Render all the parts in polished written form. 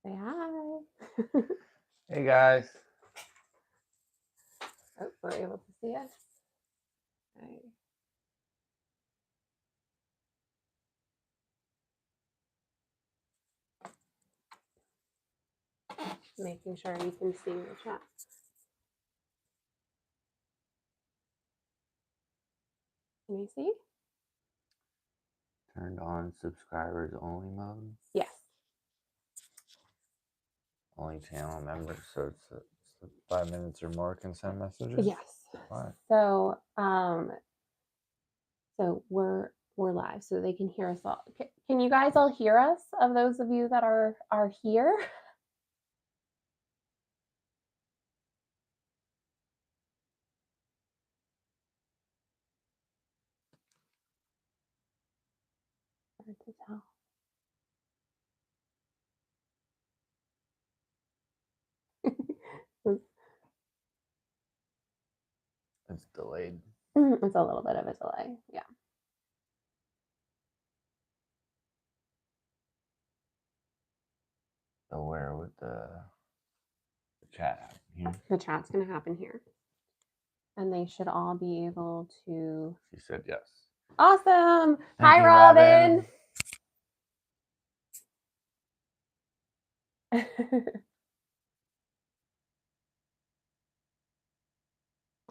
Say hi. Hey guys. Oh, we're able to see us. Okay. Making sure you can see the chat. Can you see? Turned on subscribers only mode. Yes. Only channel members, so it's 5 minutes or more can send messages. Yes. Why? So, we're live, so they can hear us all. Can you guys all hear us? Of those of you that are here. Hard to tell. It's delayed. It's a little bit of a delay. Yeah. So where would the chat happen here? The chat's going to happen here. And they should all be able to. She said yes. Awesome. Thank Hi, you, Robin.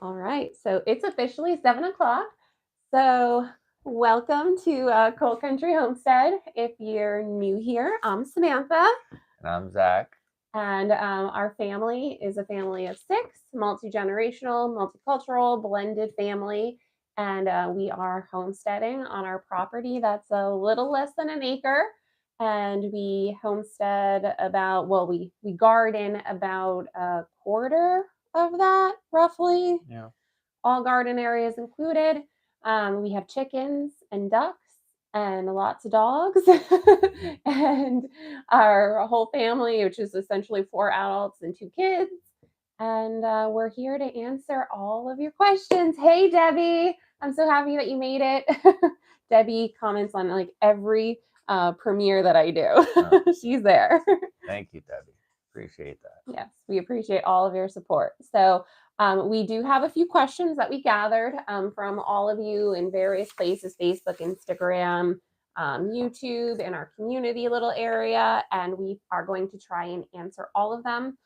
All right, so it's officially 7 o'clock. So welcome to Coal Country Homestead. If you're new here, I'm Samantha. And I'm Zach. And our family is a family of 6, multi-generational, multicultural, blended family. And we are homesteading on our property that's a little less than an acre. And we homestead about, well, we garden about a quarter of that, roughly. Yeah. All garden areas included. We have chickens and ducks and lots of dogs. And our whole family, which is essentially 4 adults and 2 kids. And we're here to answer all of your questions. Hey, Debbie. I'm so happy that you made it. Debbie comments on like every premiere that I do. Oh. She's there. Thank you, Debbie. Appreciate that. Yes, we appreciate all of your support. So we do have a few questions that we gathered from all of you in various places, Facebook, Instagram, YouTube, in our community little area, and we are going to try and answer all of them.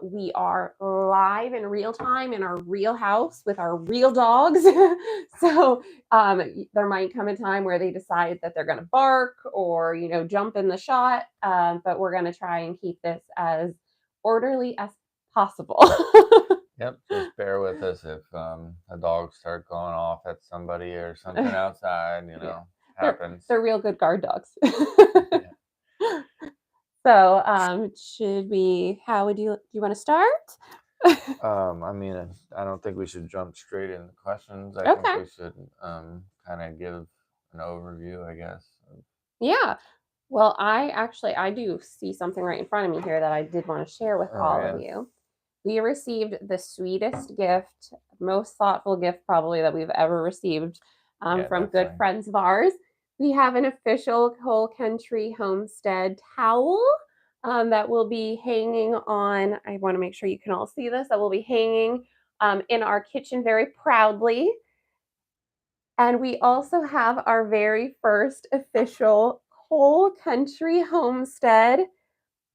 We are live in real time in our real house with our real dogs. So there might come a time where they decide that they're going to bark or, jump in the shot. But we're going to try and keep this as orderly as possible. Yep, just bear with us if the dogs start going off at somebody or something outside, happens. They're real good guard dogs. Yeah. So how would you want to start? I don't think we should jump straight into questions. I think we should kind of give an overview, I guess. Yeah. Well, I do see something right in front of me here that I did want to share with all of you. We received the sweetest gift, most thoughtful gift probably that we've ever received from definitely. Good friends of ours. We have an official Coal Country Homestead towel that will be hanging on. I want to make sure you can all see this. That will be hanging in our kitchen very proudly. And we also have our very first official Coal Country Homestead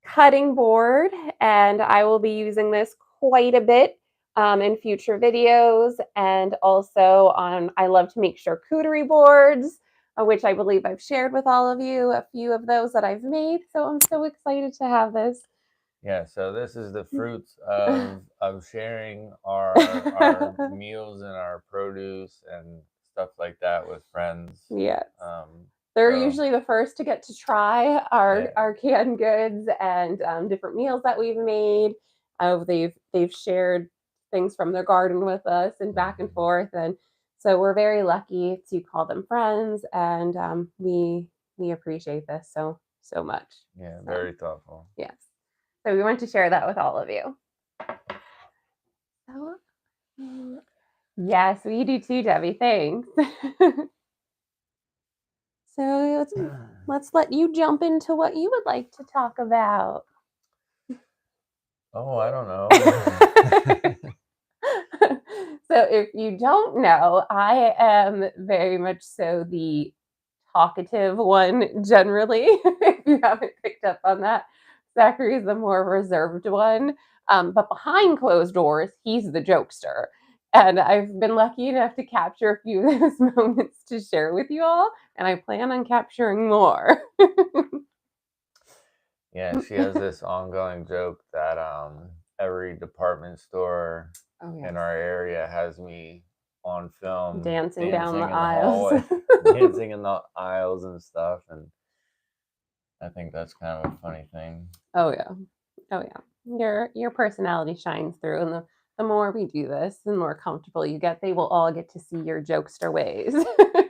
cutting board, and I will be using this quite a bit in future videos, and also I love to make charcuterie boards, which I believe I've shared with all of you, a few of those that I've made, so I'm so excited to have this. Yeah, so this is the fruits of sharing our meals and our produce and stuff like that with friends. Yes. They're usually the first to get to try our canned goods and different meals that we've made. They've shared things from their garden with us and back and forth, and so we're very lucky to call them friends, and we appreciate this so much. Yeah, very thoughtful. Yes, so we want to share that with all of you. Yes, we do too, Debbie. Thanks. So let's let you jump into what you would like to talk about. Oh, I don't know. So if you don't know, I am very much so the talkative one generally, if you haven't picked up on that. Zachary is the more reserved one. But behind closed doors, he's the jokester. And I've been lucky enough to capture a few of those moments to share with you all, and I plan on capturing more. Yeah, she has this ongoing joke that every department store Oh, in yes. our area has me on film Dancing down the in the aisles. hallway, dancing in the aisles and stuff, and I think that's kind of a funny thing. Oh yeah. Oh yeah. Your personality shines through, and the more we do this, the more comfortable you get. They will all get to see your jokester ways.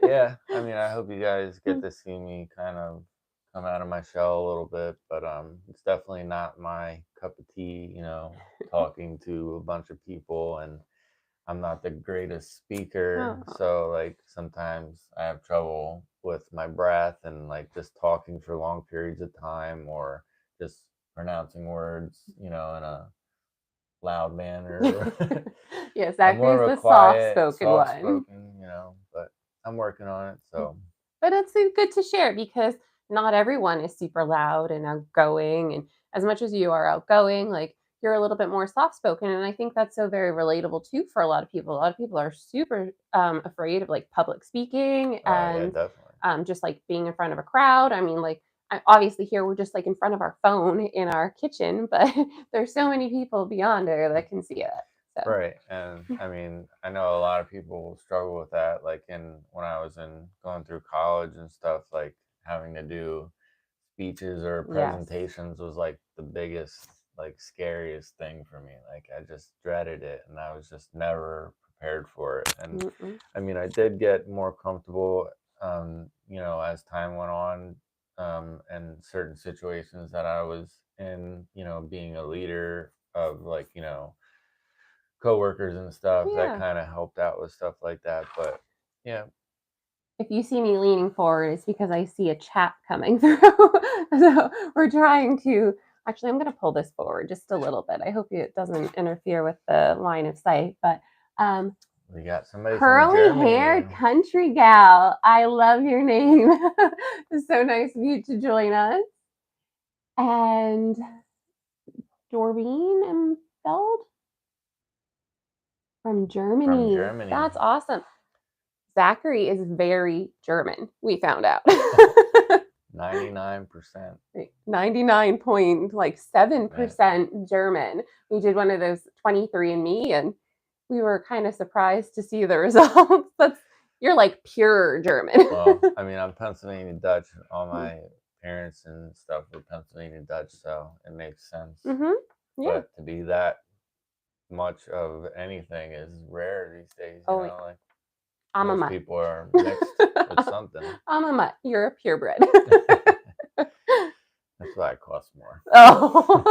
Yeah, I mean, I hope you guys get to see me kind of come out of my shell a little bit, but it's definitely not my cup of tea, talking to a bunch of people, and I'm not the greatest speaker, Oh, so like sometimes I have trouble with my breath and like just talking for long periods of time or just pronouncing words, in a loud manner. yeah, I'm more Zachary's of a the quiet, soft-spoken soft one. spoken, but I'm working on it. So But it's good to share because not everyone is super loud and outgoing. And as much as you are outgoing, like you're a little bit more soft spoken. And I think that's so very relatable too for a lot of people. A lot of people are super afraid of like public speaking yeah, and definitely. just like being in front of a crowd. I mean, like, obviously here we're just like in front of our phone in our kitchen, but there's so many people beyond there that can see it. So, Right. And I mean, I know a lot of people struggle with that. Like when I was going through college and stuff, like having to do speeches or yes. presentations was like the biggest, like scariest thing for me. Like I just dreaded it and I was just never prepared for it. And Mm-mm. I mean, I did get more comfortable, as time went on, in certain situations that I was in, being a leader of like, coworkers and stuff that Yeah. kind of helped out with stuff like that. But yeah, If you see me leaning forward, it's because I see a chat coming through. So we're trying to actually, I'm going to pull this forward just a little bit. I hope it doesn't interfere with the line of sight. But um, we got somebody from curly Germany. haired country gal, I love your name. It's so nice of you to join us. And Doreen Empfeld from From Germany. Germany. That's awesome. Zachary is very German, we found out. 99%. 99.7% German. We did one of those 23andMe, and we were kind of surprised to see the results. You're like pure German. Well, I mean, I'm Pennsylvania Dutch. All my parents and stuff were Pennsylvania Dutch, so it makes sense. Mm-hmm. Yeah. But to be that much of anything is rare these days, Oh, like I'm a most mutt. people are mixed with something. I'm a mutt. You're a purebred. That's why it costs more. Oh.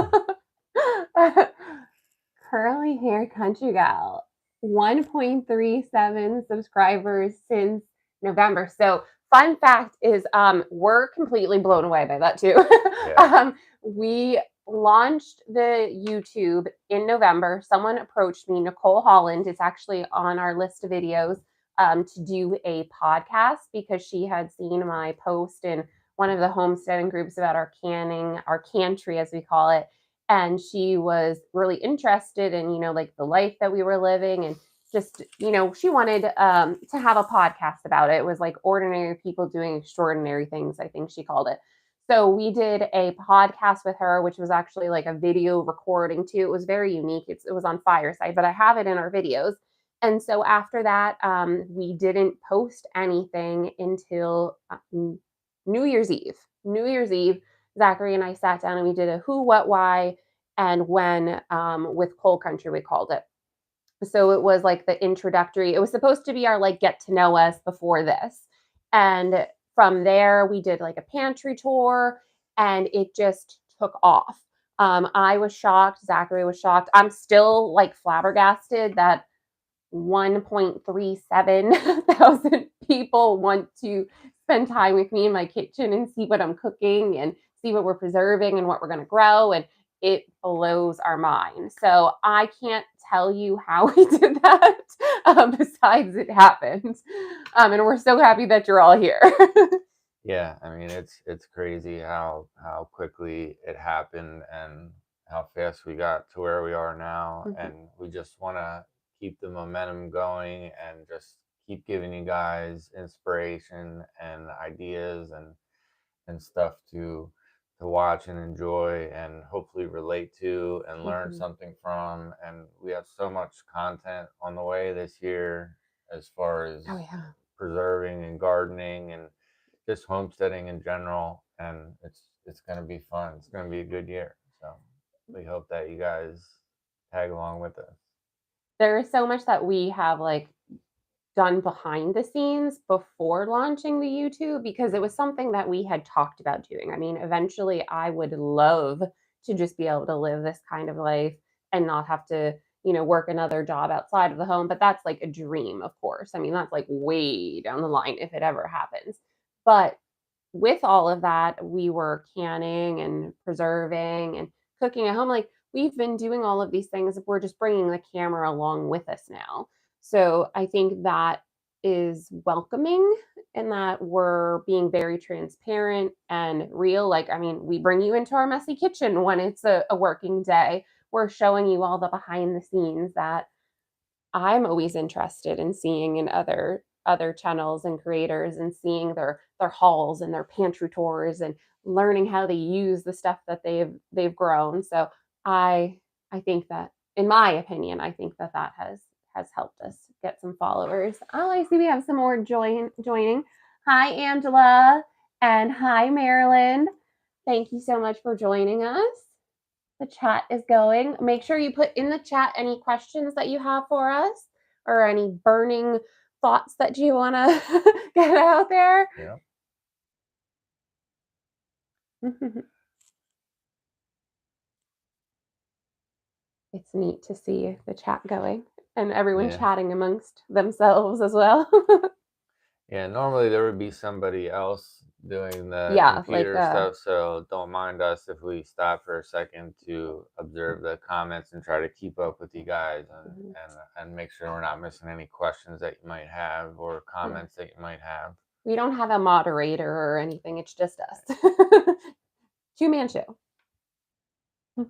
Curly hair country gal. 1.37 subscribers since November. So fun fact is we're completely blown away by that too. Yeah. We launched the YouTube in November. Someone approached me, Nicole Holland. It's actually on our list of videos to do a podcast because she had seen my post in one of the homesteading groups about our canning, our cantry as we call it. And she was really interested in, like the life that we were living and just, she wanted to have a podcast about it. It was like ordinary people doing extraordinary things, I think she called it. So we did a podcast with her, which was actually like a video recording too. It was very unique. It was on Fireside, but I have it in our videos. And so after that, we didn't post anything until New Year's Eve. New Year's Eve, Zachary and I sat down and we did a who, what, why, and when with Coal Country, we called it. So it was like the introductory. It was supposed to be our like get to know us before this. And from there, we did like a pantry tour and it just took off. I was shocked. Zachary was shocked. I'm still like flabbergasted that 1.37 thousand people want to spend time with me in my kitchen and see what I'm cooking and see what we're preserving and what we're going to grow. And it blows our mind. So I can't tell you how we did that, besides it happened. And we're so happy that you're all here. Yeah, I mean it's crazy how quickly it happened and how fast we got to where we are now, and we just want to keep the momentum going and just keep giving you guys inspiration and ideas and stuff to watch and enjoy and hopefully relate to and learn something from. And we have so much content on the way this year as far as preserving and gardening and just homesteading in general, and it's going to be fun. It's going to be a good year. So we hope that you guys tag along with us. There is so much that we have like done behind the scenes before launching the YouTube, because it was something that we had talked about doing. I mean, eventually I would love to just be able to live this kind of life and not have to, work another job outside of the home. But that's like a dream, of course. I mean, that's like way down the line if it ever happens. But with all of that, we were canning and preserving and cooking at home. Like, we've been doing all of these things. We're just bringing the camera along with us now. So I think that is welcoming, and that we're being very transparent and real. Like, I mean, we bring you into our messy kitchen when it's a working day. We're showing you all the behind the scenes that I'm always interested in seeing in other channels and creators, and seeing their hauls and their pantry tours and learning how they use the stuff that they've grown. So I think that, in my opinion, I think that has helped us get some followers. Oh, I see we have some more joining. Hi, Angela, and hi, Marilyn. Thank you so much for joining us. The chat is going. Make sure you put in the chat any questions that you have for us, or any burning thoughts that you want to get out there. Yeah. It's neat to see the chat going and everyone chatting amongst themselves as well. Yeah, normally there would be somebody else doing the computer stuff, so don't mind us if we stop for a second to observe the comments and try to keep up with you guys and make sure we're not missing any questions that you might have or comments that you might have. We don't have a moderator or anything. It's just us. Two-man show. So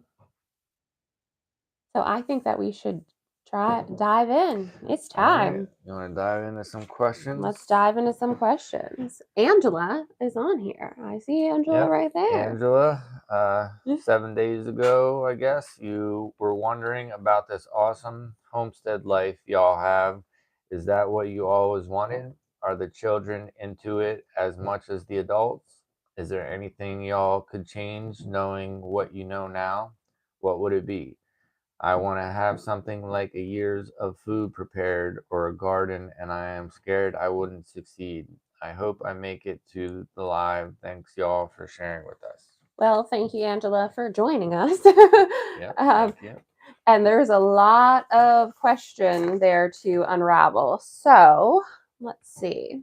I think that we should dive in. It's time. Right. You want to dive into some questions? Let's dive into some questions. Angela is on here. I see Angela right there. Angela, 7 days ago, I guess, you were wondering about this awesome homestead life y'all have. Is that what you always wanted? Are the children into it as much as the adults? Is there anything y'all could change knowing what you know now? What would it be? I want to have something like a year's of food prepared or a garden, and I am scared I wouldn't succeed. I hope I make it to the live. Thanks, y'all, for sharing with us. Well, thank you, Angela, for joining us. Thank you. And there's a lot of question there to unravel. So let's see.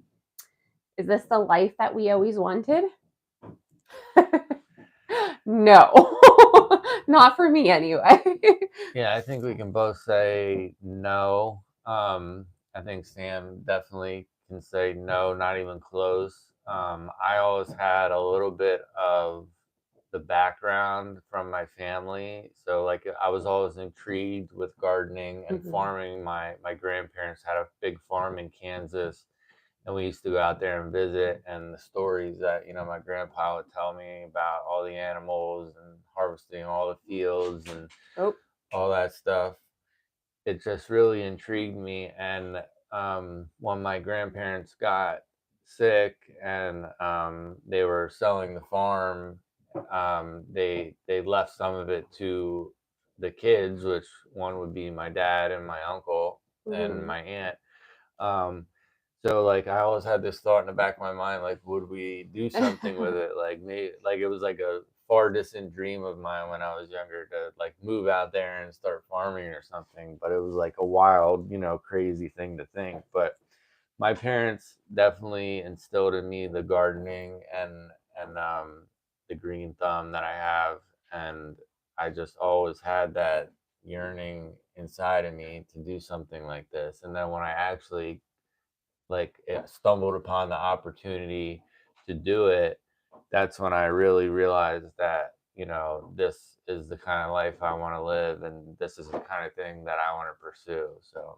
Is this the life that we always wanted? No, not for me anyway. Yeah, I think we can both say no. I think Sam definitely can say no, not even close. I always had a little bit of the background from my family, so like I was always intrigued with gardening and farming. My grandparents had a big farm in Kansas, and we used to go out there and visit, and the stories that my grandpa would tell me about all the animals and harvesting all the fields and all that stuff, it just really intrigued me. And when my grandparents got sick and they were selling the farm, they left some of it to the kids, which one would be my dad and my uncle and my aunt. So like I always had this thought in the back of my mind, like, would we do something with it? Like maybe, like it was like a far distant dream of mine when I was younger to like move out there and start farming or something. But it was like a wild, crazy thing to think. But my parents definitely instilled in me the gardening and the green thumb that I have, and I just always had that yearning inside of me to do something like this. And then when I actually stumbled upon the opportunity to do it, that's when I really realized that, this is the kind of life I want to live, and this is the kind of thing that I want to pursue. So,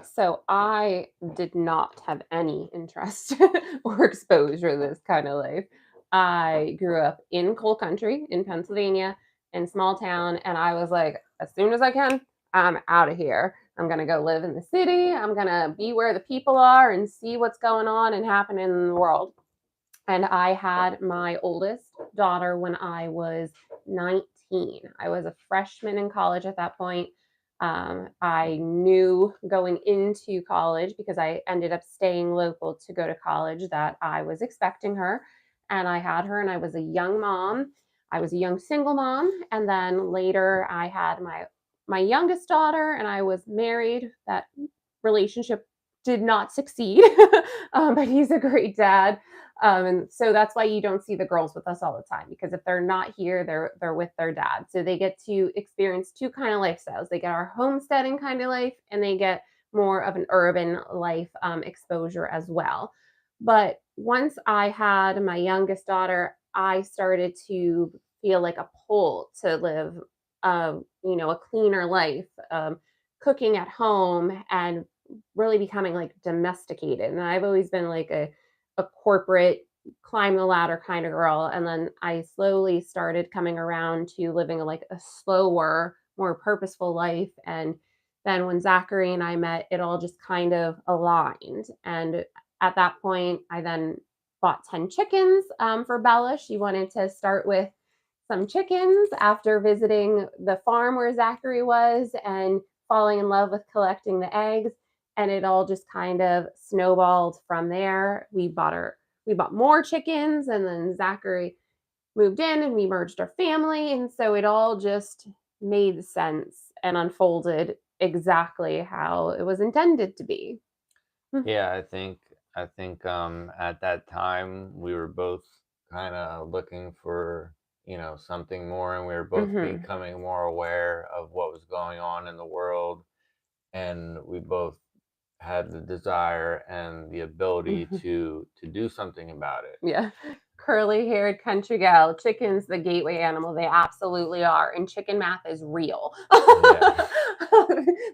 So I did not have any interest or exposure to this kind of life. I grew up in coal country in Pennsylvania, in small town, and I was like, as soon as I can, I'm out of here. I'm gonna go live in the city. I'm gonna be where the people are and see what's going on and happening in the world. And I had my oldest daughter when I was 19. I was a freshman in college at that point. I knew going into college, because I ended up staying local to go to college, that I was expecting her. And I had her, and I was a young mom. I was a young single mom. And then later I had my youngest daughter, and I was married. That relationship did not succeed, but he's a great dad. And so that's why you don't see the girls with us all the time, because if they're not here, they're with their dad. So they get to experience two kind of lifestyles. They get our homesteading kind of life, and they get more of an urban life exposure as well. But once I had my youngest daughter, I started to feel like a pull to live, a cleaner life, cooking at home, and really becoming like domesticated. And I've always been like a corporate climb the ladder kind of girl. And then I slowly started coming around to living like a slower, more purposeful life. And then when Zachary and I met, it all just kind of aligned. And at that point, I then bought 10 chickens for Bella. She wanted to start with some chickens after visiting the farm where Zachary was and falling in love with collecting the eggs. And it all just kind of snowballed from there. We bought more chickens, and then Zachary moved in and we merged our family. And so it all just made sense and unfolded exactly how it was intended to be. yeah, I think at that time we were both kind of looking for, something more, and we were both Hmm. becoming more aware of what was going on in the world, and we both had the desire and the ability to do something about it. Yeah. Curly haired country gal, chicken's the gateway animal. They absolutely are. And chicken math is real. Yeah.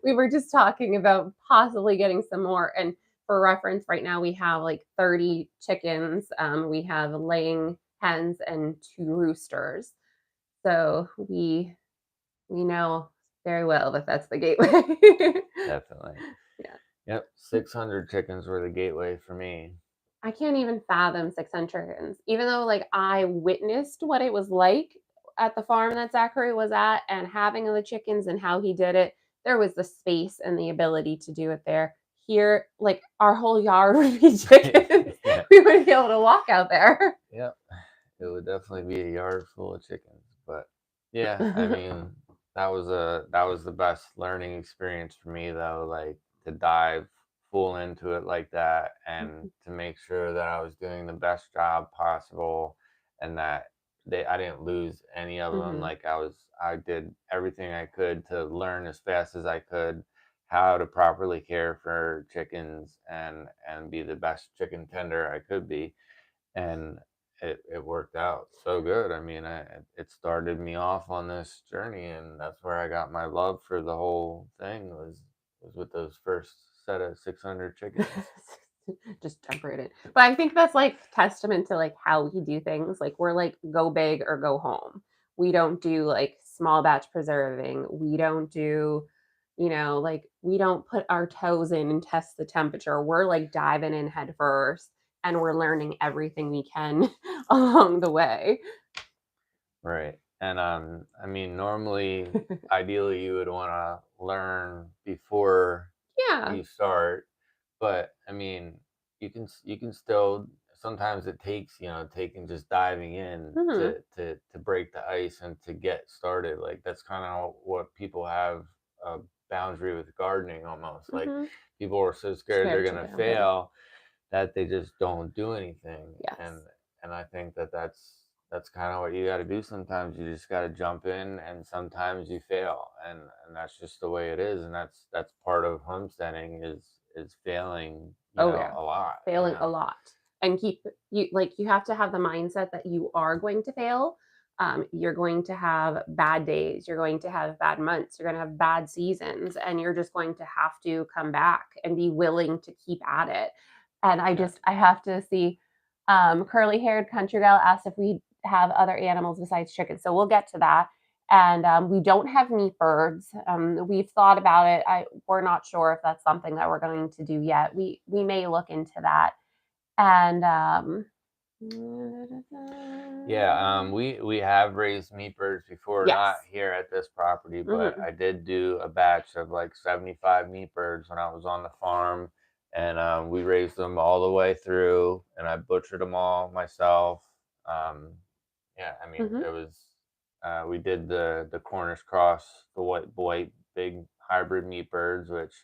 We were just talking about possibly getting some more. And for reference, right now we have like 30 chickens. We have laying hens and two roosters. So we know very well that that's the gateway. Definitely. Yeah. Yep, 600 chickens were the gateway for me. I can't even fathom 600 chickens, even though like I witnessed what it was like at the farm that Zachary was at and having the chickens and how he did it. There was the space and the ability to do it there. Here, like our whole yard would be chickens. Yeah. We wouldn't be able to walk out there. Yep. It would definitely be a yard full of chickens. But yeah, I mean, that was the best learning experience for me though, like to dive full into it like that and to make sure that I was doing the best job possible and that I didn't lose any of them. Mhm. Like I did everything I could to learn as fast as I could how to properly care for chickens and be the best chicken tender I could be, and it worked out so good. I mean, it started me off on this journey, and that's where I got my love for the whole thing was with those first set of 600 chickens. Just jump right in. But I think that's like testament to like how we do things. Like we're like go big or go home. We don't do like small batch preserving. We don't do, like we don't put our toes in and test the temperature. We're like diving in head first, and we're learning everything we can along the way. Right. And I mean, normally, ideally, you would want to learn before Yeah. you start, but I mean, you can still, sometimes it takes, taking, just diving in Hmm. to break the ice and to get started. Like that's kind of what people have a boundary with gardening almost. Like Hmm. people are so scared they're Scared to gonna jump in. fail that they just don't do anything. Yes. And I think that that's that's kind of what you got to do. Sometimes you just got to jump in, and sometimes you fail, and that's just the way it is. And that's part of homesteading is failing, Oh yeah, a lot, failing a lot, and you have to have the mindset that you are going to fail. You're going to have bad days. You're going to have bad months. You're going to have bad seasons, and you're just going to have to come back and be willing to keep at it. And I have to see. Curly haired country gal asked if we have other animals besides chickens, so we'll get to that. And we don't have meat birds. We've thought about it. We're not sure if that's something that we're going to do yet. We may look into that. And we have raised meat birds before, yes. not here at this property, but I did do a batch of like 75 meat birds when I was on the farm, and we raised them all the way through, and I butchered them all myself. Yeah, I mean, it was we did the Cornish cross, the white big hybrid meat birds, which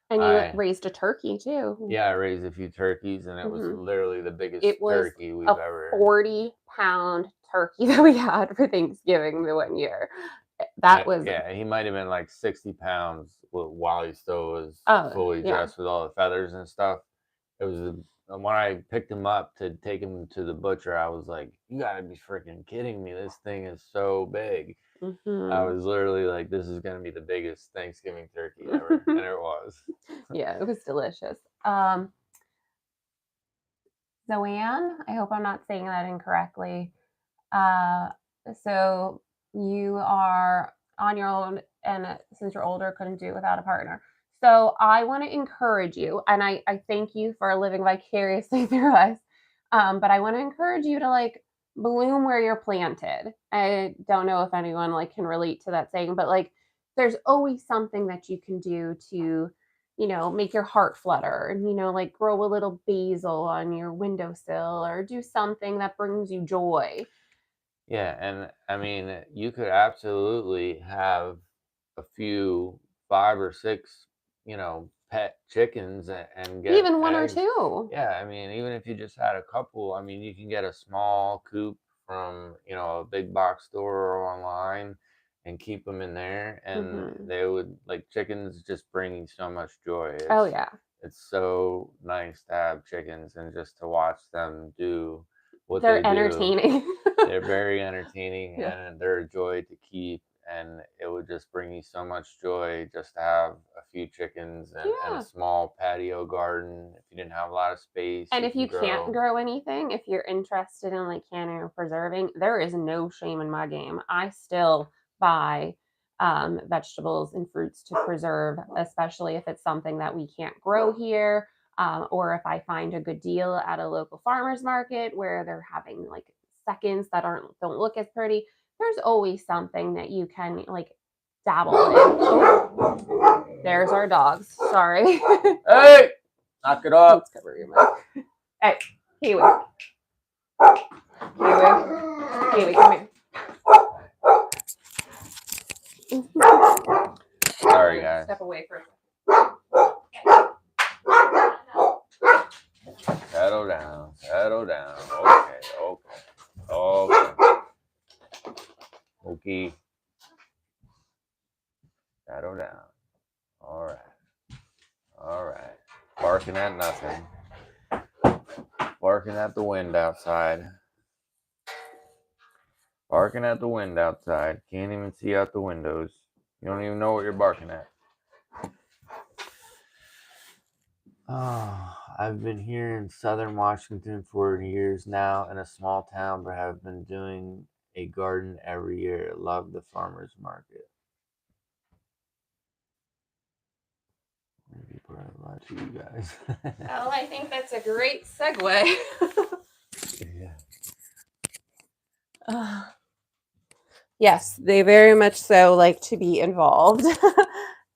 And you I raised a turkey too. yeah, I raised a few turkeys, and it was literally the biggest It was turkey we've a ever. 40-pound turkey that we had for Thanksgiving the one year. That was Yeah, he might have been like 60 pounds while he still was fully yeah. dressed with all the feathers and stuff. It was when I picked him up to take him to the butcher, I was like, "You gotta be freaking kidding me! This thing is so big." I was literally like, "This is gonna be the biggest Thanksgiving turkey ever," and it was. Yeah, it was delicious. Zoanne, I hope I'm not saying that incorrectly. Uh, so you are on your own, and since you're older, couldn't do it without a partner. So I want to encourage you, and I thank you for living vicariously through us. But I want to encourage you to like bloom where you're planted. I don't know if anyone like can relate to that saying, but like there's always something that you can do to, make your heart flutter and, like grow a little basil on your windowsill or do something that brings you joy. Yeah, and I mean, you could absolutely have a few 5 or 6, pet chickens and get Even one or eggs. two. Yeah, I mean, even if you just had a couple, I mean, you can get a small coop from, a big box store or online and keep them in there, and they would like chickens just bring you so much joy. Oh yeah. It's so nice to have chickens and just to watch them do what they They're do. entertaining. They're very entertaining, Yeah. and they're a joy to keep, and it would just bring you so much joy just to have a few chickens and a small patio garden. If you didn't have a lot of space, And you if can you can't grow. grow anything, if you're interested in like canning or preserving, there is no shame in my game. I still buy vegetables and fruits to preserve, especially if it's something that we can't grow here, or if I find a good deal at a local farmer's market where they're having like seconds that don't look as pretty. There's always something that you can like dabble in. Oh, there's our dogs. Sorry. Hey, knock it off. Let's cover your mic. Hey, Kiwi. Kiwi, come here. Sorry, guys. Step away for a second. Settle down. Settle down. Okay. Settle down. All right. Barking at nothing. Barking at the wind outside. Barking at the wind outside. Can't even see out the windows. You don't even know what you're barking at. Oh, I've been here in southern Washington for years now in a small town, but have been doing a garden every year. Love the farmer's market. People are a lot to you guys. Well, I think that's a great segue. Yeah. Yes, they very much so like to be involved.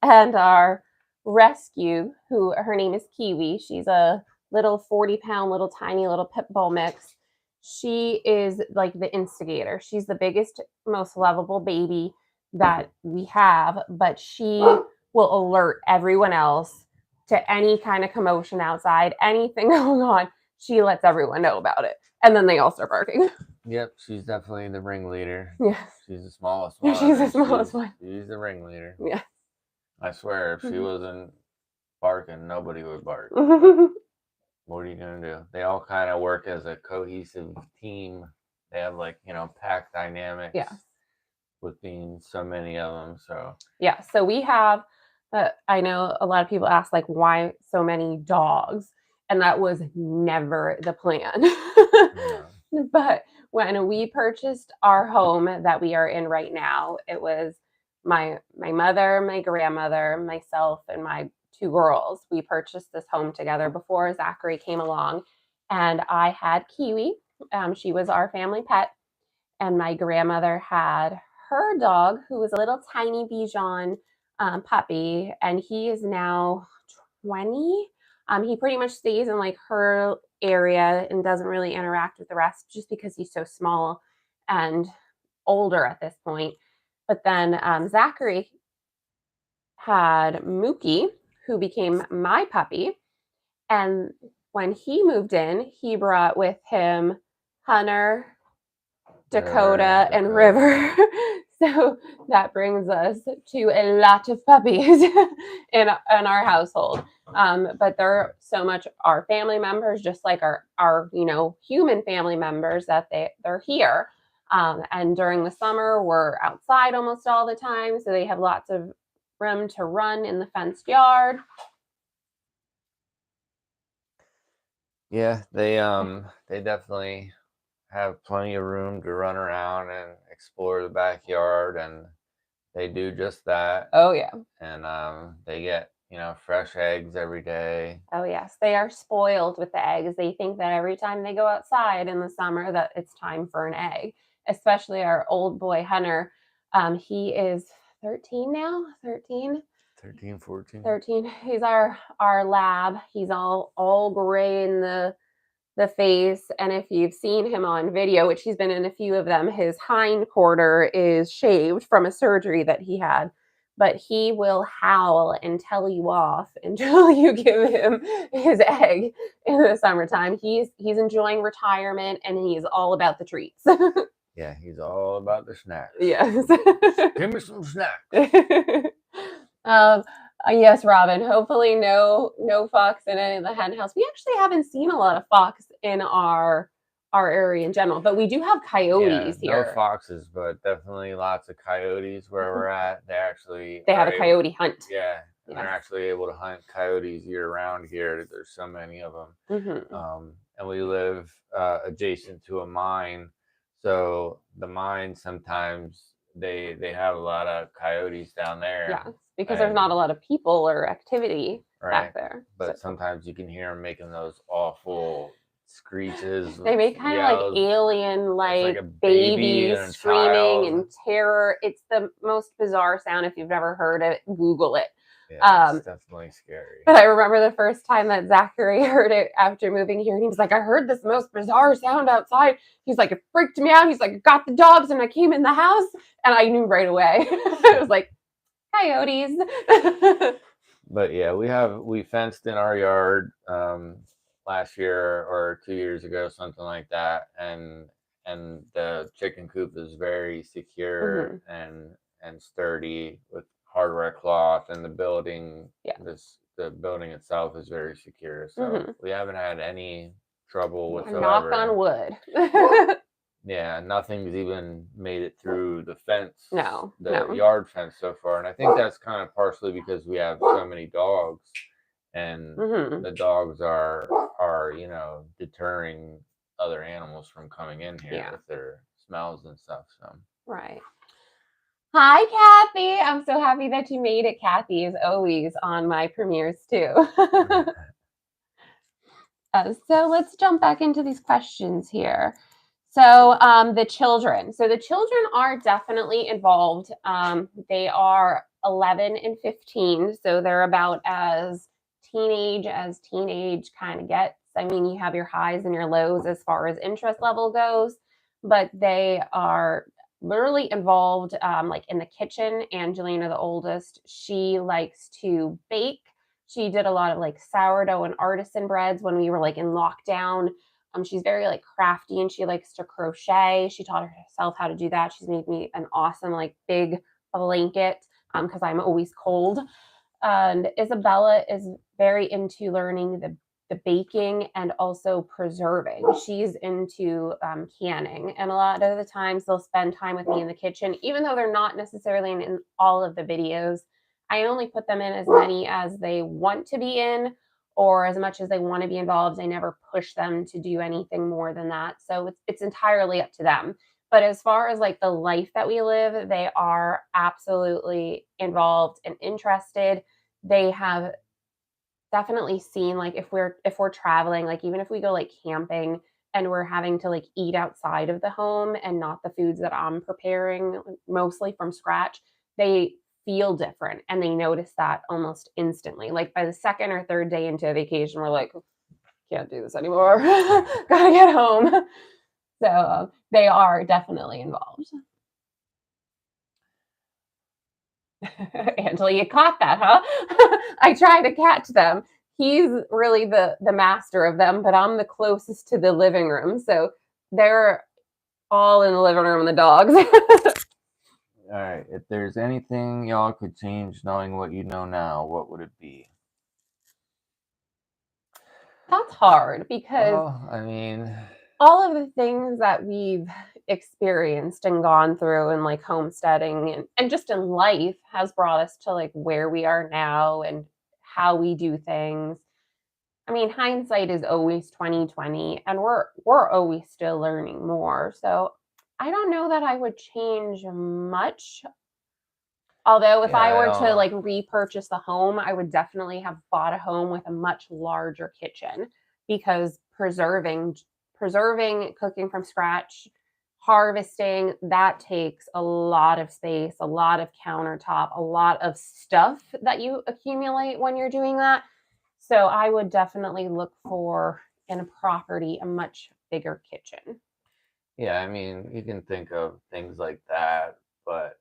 And our rescue, who her name is Kiwi, she's a little 40-pound, little tiny little pit bull mix. She is like the instigator. She's the biggest, most lovable baby that we have, but she will alert everyone else to any kind of commotion outside, anything going on. she lets everyone know about it. And then they all start barking. Yep, she's definitely the ringleader. Yes. She's the smallest one. She's the smallest one. She's the ringleader. Yeah. I swear, if she wasn't barking, nobody would bark. What are you going to do? They all kind of work as a cohesive team. They have like, pack dynamics. Yeah. With being so many of them. So yeah, so we have, I know a lot of people ask like, why so many dogs? And that was never the plan. No. But when we purchased our home that we are in right now, it was my mother, my grandmother, myself, and my 2 girls. We purchased this home together before Zachary came along, and I had Kiwi. She was our family pet, and my grandmother had her dog, who was a little tiny Bichon puppy, and he is now 20. He pretty much stays in like her area and doesn't really interact with the rest just because he's so small and older at this point. But then Zachary had Mookie, who became my puppy. And when he moved in, he brought with him Hunter, Dakota, and River. So that brings us to a lot of puppies in our household. But they're so much our family members, just like our human family members, that they're here. And during the summer, we're outside almost all the time, so they have lots of room to run in the fenced yard. Yeah, they definitely have plenty of room to run around and explore the backyard, and they do just that. Oh yeah. And they get fresh eggs every day. Oh yes, they are spoiled with the eggs. They think that every time they go outside in the summer that it's time for an egg. Especially our old boy Hunter. He is 13 now. 13. 13, 14. 13. He's our lab. He's all gray in the face, and if you've seen him on video, which he's been in a few of them, his hind quarter is shaved from a surgery that he had. But he will howl and tell you off until you give him his egg in the summertime. He's enjoying retirement, and he's all about the treats. Yeah, he's all about the snacks. Yes. Give me some snacks. Yes, Robin. Hopefully no fox in any of the hen house. We actually haven't seen a lot of fox in our area in general, but we do have coyotes here. No foxes, but definitely lots of coyotes where we're at. They have a coyote hunt. Yeah, and they're actually able to hunt coyotes year round here. There's so many of them. And we live adjacent to a mine, so the mine sometimes they have a lot of coyotes down there. Yeah, because there's not a lot of people or activity back there. But sometimes you can hear them making those awful screeches. They make kind of like alien, like babies screaming and terror. It's the most bizarre sound. If you've never heard it, Google it. Yeah, it's definitely scary. But I remember the first time that Zachary heard it after moving here, and he was like, I heard this most bizarre sound outside. He's like, it freaked me out. He's like, I got the dogs and I came in the house, and I knew right away. It was like, coyotes. But yeah, we fenced in our yard last year or 2 years ago, something like that, and the chicken coop is very secure and sturdy with hardware cloth, and the building itself is very secure. So we haven't had any trouble whatsoever. Knock on wood. Yeah, nothing's even made it through the fence. No. Yard fence so far. And I think that's kind of partially because we have so many dogs, and the dogs are deterring other animals from coming in here with their smells and stuff. So right. Hi, Kathy. I'm so happy that you made it. Kathy is always on my premieres too. So let's jump back into these questions here. So the children. So the children are definitely involved. They are 11 and 15. So they're about as teenage kind of gets. I mean, you have your highs and your lows as far as interest level goes, but they are literally involved like in the kitchen. Angelina, the oldest, she likes to bake. She did a lot of like sourdough and artisan breads when we were like in lockdown. She's very like crafty and she likes to crochet. She taught herself how to do that. She's made me an awesome like big blanket because I'm always cold. And Isabella is very into learning the baking and also preserving. She's into canning, and a lot of the times they'll spend time with me in the kitchen, even though they're not necessarily in all of the videos. I only put them in as many as they want to be in, or as much as they want to be involved. I never push them to do anything more than that. So it's entirely up to them. But as far as like the life that we live, they are absolutely involved and interested. They have definitely seen like if we're traveling, like even if we go like camping and we're having to like eat outside of the home and not the foods that I'm preparing mostly from scratch, they feel different and they notice that almost instantly. Like by the second or third day into a vacation, we're like, can't do this anymore. Gotta get home. So they are definitely involved. Angela, you caught that, huh? I try to catch them. He's really the master of them, but I'm the closest to the living room. So they're all in the living room and the dogs. All right. If there's anything y'all could change knowing what you know now, what would it be? That's hard because Well, I mean, all of the things that we've experienced and gone through and like homesteading and just in life has brought us to like where we are now and how we do things. I mean, hindsight is always 2020 and we're always still learning more. So I don't know that I would change much. Although if yeah, I I were to don't. like repurchase the home, I would definitely have bought a home with a much larger kitchen because preserving, cooking from scratch, harvesting, that takes a lot of space, a lot of countertop, a lot of stuff that you accumulate when you're doing that. So I would definitely look for in a property a much bigger kitchen. Yeah, I mean, you can think of things like that, but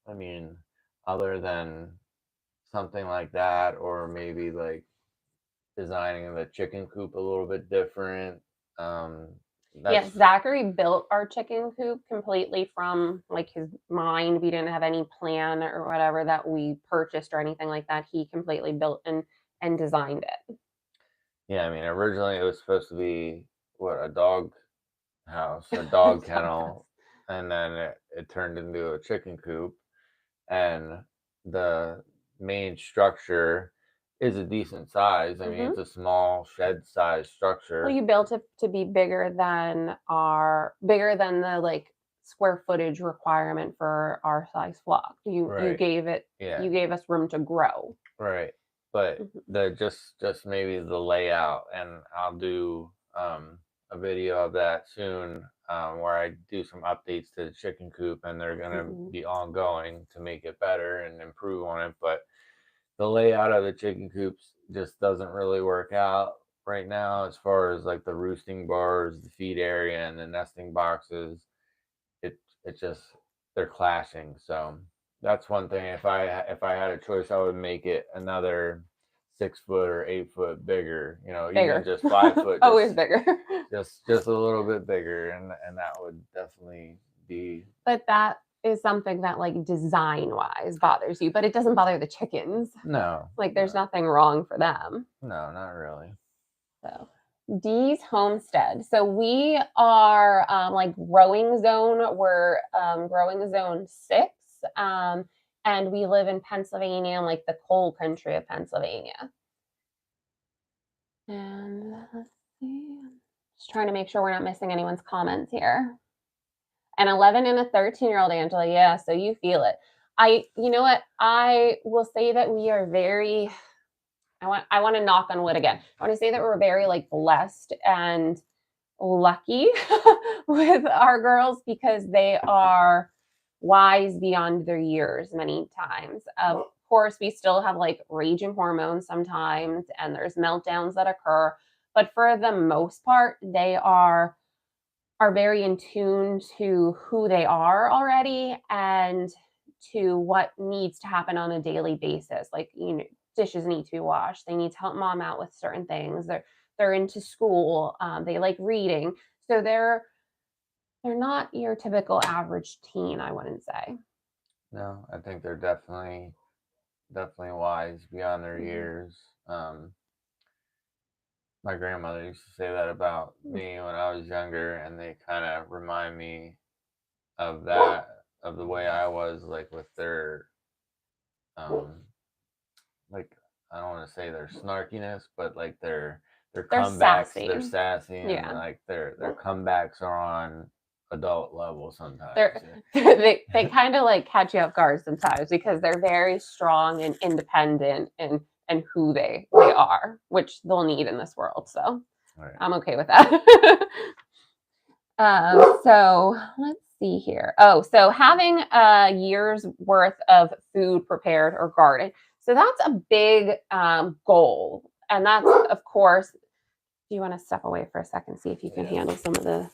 I mean, other than something like that, or maybe like designing the chicken coop a little bit different. Um, Yes, that's Zachary built our chicken coop completely from like his mind. We didn't have any plan or whatever that we purchased or anything like that. He completely built and designed it. yeah. I mean, originally it was supposed to be what, a dog house, a dog kennel, and then it turned into a chicken coop, and the main structure is a decent size. I mean, Hmm. it's a small shed size Well, structure. you built it to be bigger than the like square footage requirement for our size flock. You Right. gave it Yeah. you gave us room to grow. Right. But Mhm. the just maybe the layout, and I'll do a video of that soon, where I do some updates to the chicken coop, and they're gonna Mhm. be ongoing to make it better and improve on it. But the layout of the chicken coops just doesn't really work out right now, as far as like the roosting bars, the feed area, and the nesting boxes. It just, they're clashing. So that's one thing. If I had a choice, I would make it another 6 foot or 8 foot bigger. Even Bigger. just 5 foot, Always bigger. just a little bit bigger, and that would definitely be. But that is something that like design wise bothers you, but it doesn't bother the chickens. No, Like there's no, nothing wrong for them. no, not really. So Dee's Homestead. So we are like growing zone. We're growing zone 6. And we live in Pennsylvania, like the coal country of Pennsylvania. And let's see. Just trying to make sure we're not missing anyone's comments here. An 11 and a 13-year-old, Angela. Yeah, so you feel it. You know what? I will say that we are very, I want to knock on wood again. I want to say that we're very like blessed and lucky with our girls because they are wise beyond their years many times. Of course, we still have like raging hormones sometimes, and there's meltdowns that occur. But for the most part, they are very in tune to who they are already and to what needs to happen on a daily basis. Like, dishes need to be washed. They need to help mom out with certain things. They're into school. They like reading. So they're not your typical average teen, I wouldn't say. No, I think they're definitely wise beyond their years. My grandmother used to say that about me when I was younger, and they kind of remind me of that, of the way I was, like with their, like, I don't want to say their snarkiness, but like their comebacks, Sassy. they're sassy, and Yeah. like their comebacks are on adult level sometimes. They kind of like catch you off guard sometimes because they're very strong and independent and who they are, which they'll need in this world. So Right. I'm okay with that. So let's see here. Oh, so having a year's worth of food prepared or garden. So that's a big goal. And that's, of course, do you want to step away for a second, see if you can handle some of the,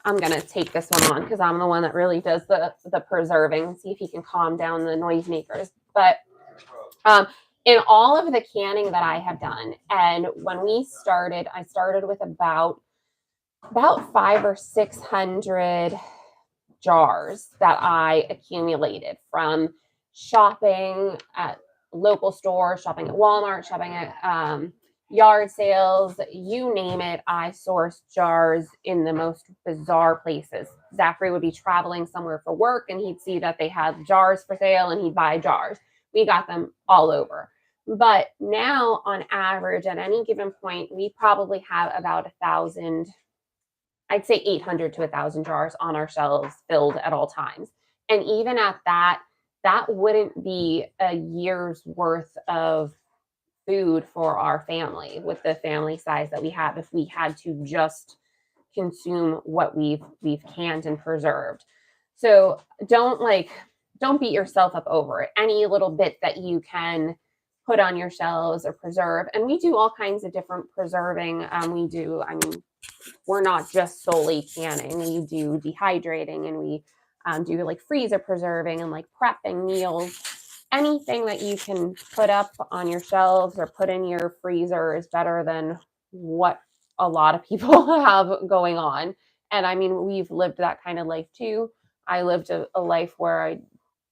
I'm going to take this one on because I'm the one that really does the preserving, see if you can calm down the noisemakers. But in all of the canning that I have done, and when we started, I started with about 500 or 600 jars that I accumulated from shopping at local stores, shopping at Walmart, shopping at yard sales, you name it. I sourced jars in the most bizarre places. Zachary would be traveling somewhere for work and he'd see that they had jars for sale and he'd buy jars. We got them all over. But now, on average, at any given point, we probably have about 1,000, I'd say 800 to 1,000 jars on our shelves filled at all times. And even at that, that wouldn't be a year's worth of food for our family with the family size that we have if we had to just consume what we've canned and preserved. So don't beat yourself up over it. Any little bit that you can put on your shelves or preserve. And we do all kinds of different preserving. We're not just solely canning. We do dehydrating and we do like freezer preserving and like prepping meals. Anything that you can put up on your shelves or put in your freezer is better than what a lot of people have going on. And I mean, we've lived that kind of life too. I lived a life where I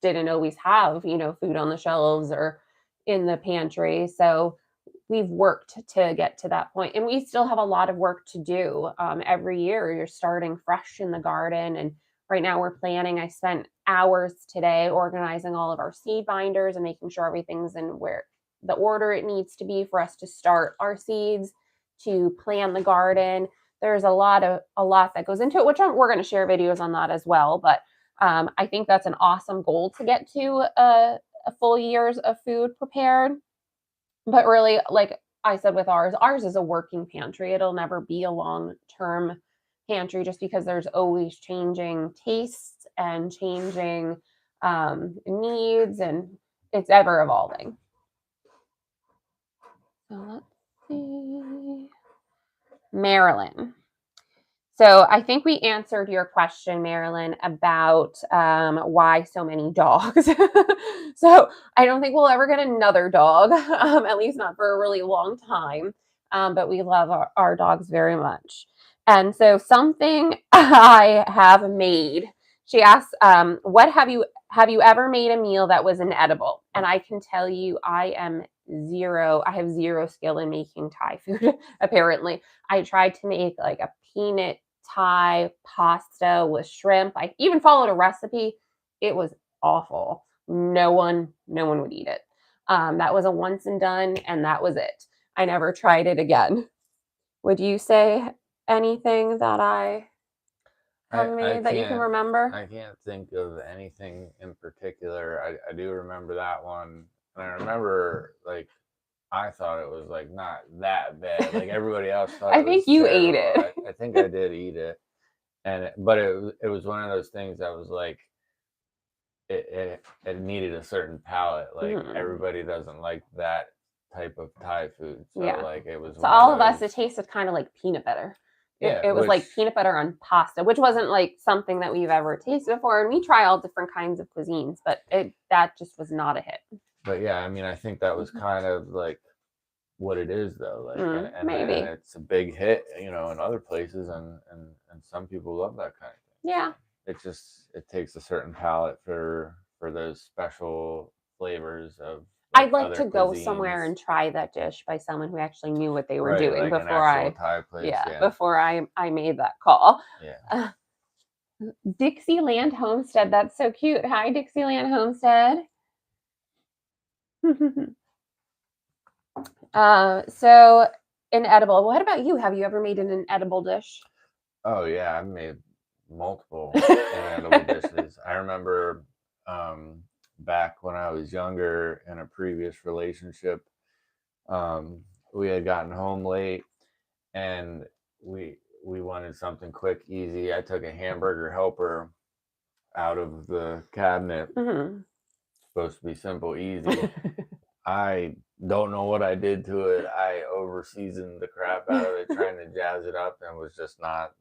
didn't always have, food on the shelves or in the pantry. So we've worked to get to that point, and we still have a lot of work to do. Every year you're starting fresh in the garden, and right now we're planning. I spent hours today organizing all of our seed binders and making sure everything's in where the order it needs to be for us to start our seeds, to plan the garden. There's a lot that goes into it, which we're going to share videos on that as well. But I think that's an awesome goal to get to a full year's of food prepared. But really, like I said with ours is a working pantry. It'll never be a long-term pantry just because there's always changing tastes and changing needs, and it's ever evolving. So let's see. Marilyn. So I think we answered your question, Marilyn, about why so many dogs. So I don't think we'll ever get another dog, at least not for a really long time. But we love our dogs very much. And so something I have made, she asked, what have you ever made a meal that was inedible? And I can tell you I have zero skill in making Thai food, apparently. I tried to make like a peanut Thai pasta with shrimp. I even followed a recipe. It was awful. No one would eat it. That was a once and done, and that was it. I never tried it again. Would you say anything that I have made that you can remember? I can't think of anything in particular. I do remember that one, and I remember like I thought it was like not that bad. Like everybody else thought. I think you ate it. I think I did eat it, but it was one of those things that was like it needed a certain palate. Like everybody doesn't like that type of Thai food. So like it was. So all of us, it tasted kind of like peanut butter. It was like peanut butter on pasta, which wasn't like something that we've ever tasted before. And we try all different kinds of cuisines, but that just was not a hit. But yeah, I mean, I think that was kind of like what it is though, like, and Maybe. it's a big hit, you know, in other places, and some people love that kind of thing. Yeah. It takes a certain palate for those special flavors of like I'd like other to go cuisines. somewhere and try that dish by someone who actually knew what they were Right, doing like an before actual Thai place, yeah. I made that call. Yeah. Uh, Dixieland Homestead, that's so cute. Hi, Dixieland Homestead. So inedible. What about you? Have you ever made an inedible dish? Oh yeah, I've made multiple inedible dishes. I remember back when I was younger in a previous relationship, um, we had gotten home late and we we wanted something quick, easy. I took a hamburger helper out of the cabinet. Mhm. Supposed to be simple, easy. I don't know what I did to it. I over seasoned the crap out of it, trying to jazz it up, and was just not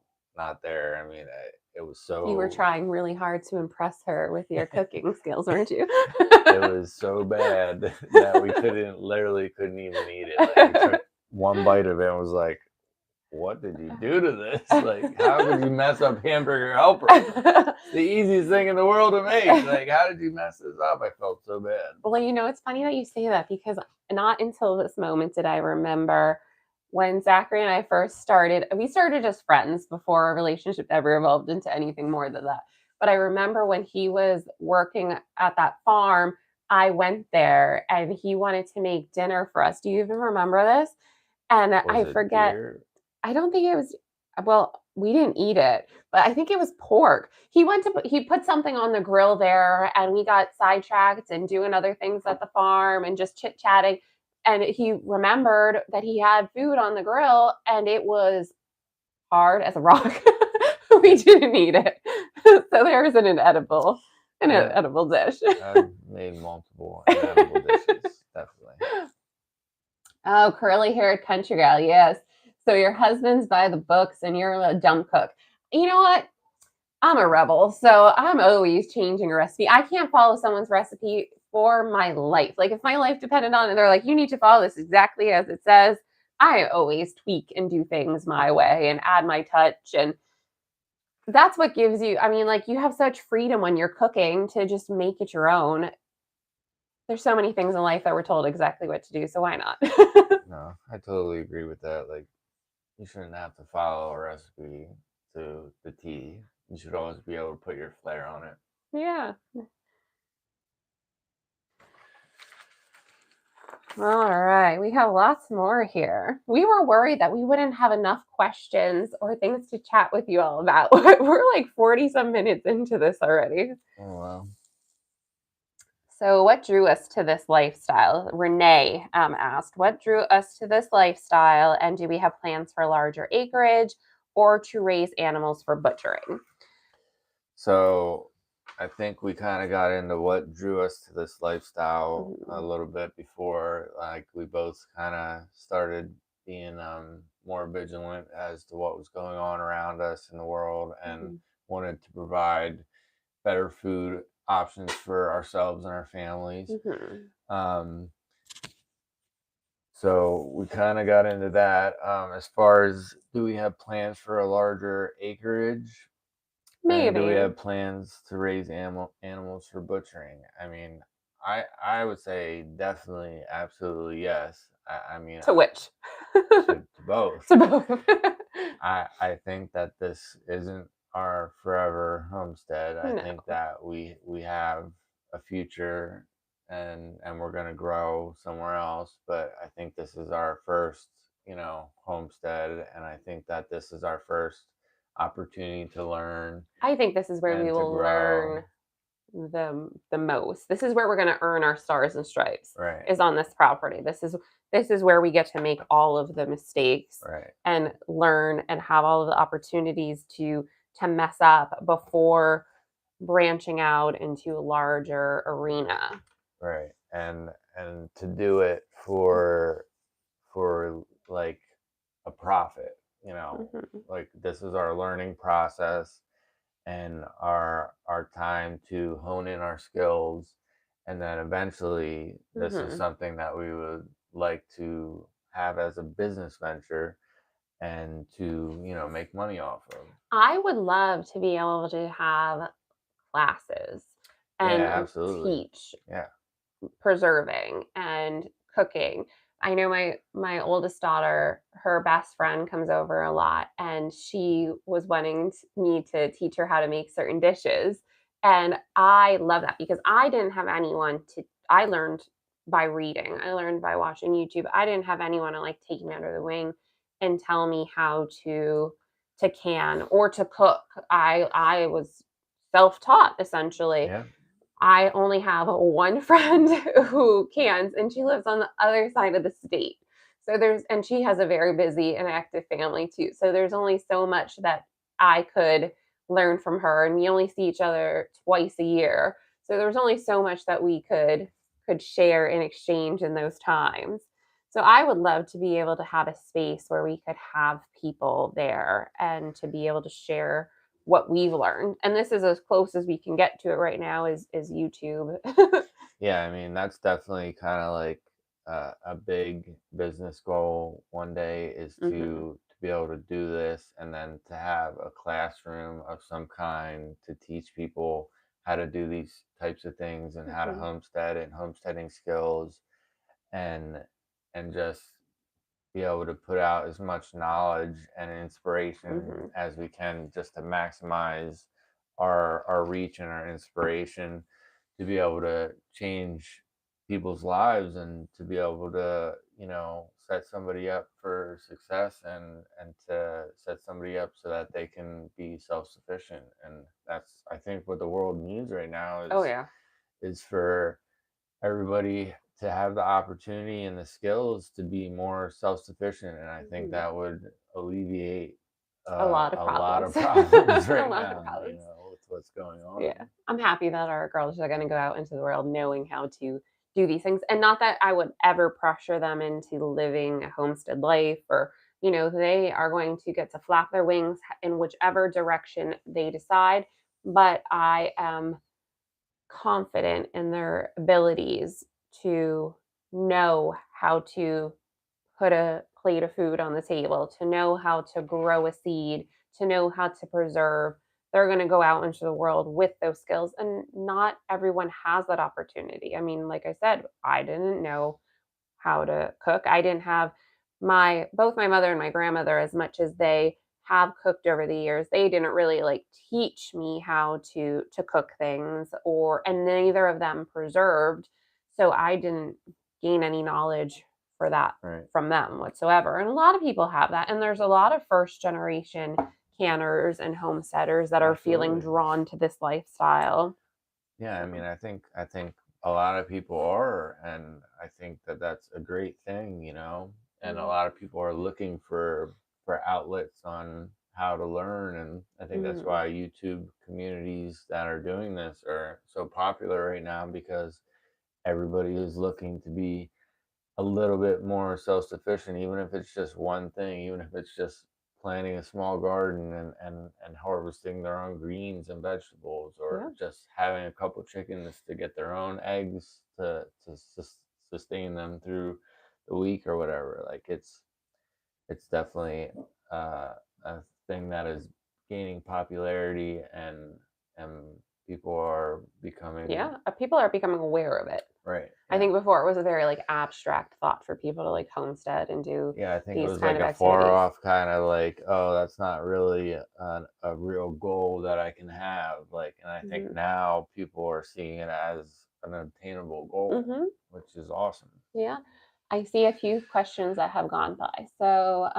there. I mean, it was You were so trying really hard to impress her with your cooking skills, weren't you? it was so bad that we literally couldn't even eat it. Like we took one bite of it and was like, "What did you do to this? Like, how could you mess up hamburger helper? The easiest thing in the world to make. Like, how did you mess this up?" I felt so bad. Well, it's funny that you say that because not until this moment did I remember when Zachary and I first started. We started as friends before our relationship ever evolved into anything more than that. But I remember when he was working at that farm, I went there and he wanted to make dinner for us. Do you even remember this? And Was I it forget, deer? I don't think it was, well, we didn't eat it, but I think it was pork. He put something on the grill there and we got sidetracked and doing other things at the farm and just chit-chatting. And he remembered that he had food on the grill and it was hard as a rock. We didn't eat it. So there's an Yeah, edible dish. I've made multiple inedible dishes, definitely. Oh, curly haired country gal. Yes. So your husband's by the books and you're a dumb cook. You know what? I'm a rebel. So I'm always changing a recipe. I can't follow someone's recipe for my life. Like if my life depended on it, they're like, you need to follow this exactly as it says. I always tweak and do things my way and add my touch. And that's what gives you, I mean, like you have such freedom when you're cooking to just make it your own. There's so many things in life that we're told exactly what to do. So why not? No, I totally agree with that. Like, you shouldn't have to follow a recipe to the T. You should always be able to put your flair on it. Yeah. All right. We have lots more here. We were worried that we wouldn't have enough questions or things to chat with you all about. We're like 40 some minutes into this already. Oh, wow. So, what drew us to this lifestyle? Renee asked, what drew us to this lifestyle? And do we have plans for larger acreage or to raise animals for butchering? So, I think we kind of got into what drew us to this lifestyle a Mhm. little bit before. Like, we both kind of started being more vigilant as to what was going on around us in the world and Mhm. wanted to provide better food options for ourselves and our families. Mhm. Um, so we kind of got into that. As far as do we have plans for a larger acreage? And do we Maybe have plans to raise animals for butchering? I mean, I would say definitely, absolutely yes. I mean, to which? to both. To both. I think that this isn't our forever homestead. I No. think that we have a future and we're gonna grow somewhere else. But I think this is our first, homestead, and I think that this is our first opportunity to learn I think this is where we and to will grow. learn the most. This is where we're going to earn our stars and stripes. Right, Is on this property. This is where we get to make all of the mistakes right, and learn and have all of the opportunities to mess up before branching out into a larger arena. right. And to do it for like a profit, Mhm. like this is our learning process and our time to hone in our skills and then eventually this is Hmm. something that we would like to have as a business venture and to, make money off of. I would love to be able to have classes and Yeah, absolutely. teach Yeah. preserving and cooking. I know my oldest daughter, her best friend comes over a lot, and she was wanting me to teach her how to make certain dishes. And I love that because I didn't have anyone to I learned by reading. I learned by watching YouTube. I didn't have anyone to like take me under the wing and tell me how to can or to cook. I was self-taught essentially. Yeah. I only have one friend who cans, and she lives on the other side of the state. And she has a very busy and active family too. So there's only so much that I could learn from her, and we only see each other twice a year. So there's only so much that we could share and exchange in those times. So I would love to be able to have a space where we could have people there and to be able to share what we've learned. And this is as close as we can get to it right now is YouTube. Yeah, I mean, that's definitely kind of like a big business goal one day is Hmm. to be able to do this and then to have a classroom of some kind to teach people how to do these types of things and how to Hmm. homestead and homesteading skills and just be able to put out as much knowledge and inspiration Hmm. as we can just to maximize our reach and our inspiration to be able to change people's lives and to be able to set somebody up for success and to set somebody up so that they can be self-sufficient. And that's, I think, what the world needs right now Oh yeah. is for everybody to have the opportunity and the skills to be more self-sufficient, and I think Hmm. that would alleviate A lot of a lot problems. of problems A right lot of now, problems. with what's going on. Yeah. I'm happy that our girls are going to go out into the world knowing how to do these things. And not that I would ever pressure them into living a homestead life or, they are going to get to flap their wings in whichever direction they decide. But I am confident in their abilities to know how to put a plate of food on the table, to know how to grow a seed, to know how to preserve. They're going to go out into the world with those skills, and not everyone has that opportunity. I mean, like I said, I didn't know how to cook. I didn't have both my mother and my grandmother, as much as they have cooked over the years, they didn't really like teach me how to cook things, and neither of them preserved. So I didn't gain any knowledge for that Right. from them whatsoever. And a lot of people have that. And there's a lot of first generation canners and homesteaders that are feeling Absolutely. drawn to this lifestyle. Yeah, I So, mean, I think a lot of people are, and I think that that's a great thing, and a mm, lot of people are looking for outlets on how to learn, and I think that's mm, why YouTube communities that are doing this are so popular right now because everybody is looking to be a little bit more self-sufficient, even if it's just one thing, even if it's just planting a small garden and harvesting their own greens and vegetables, yeah. or just having a couple chickens to get their own eggs to sustain them through the week or whatever. Like it's definitely a thing that is gaining popularity, and people are becoming Yeah, people are becoming aware of it. right. I Yeah. think before it was a very like abstract thought for people to like homestead and do Yeah, I think it these was kind like of a far activities. off kind of like, oh, that's not really a real goal that I can have. Like, and I think Hmm. now people are seeing it as an obtainable goal, Hmm. which is awesome. Yeah, I see a few questions that have gone by. So,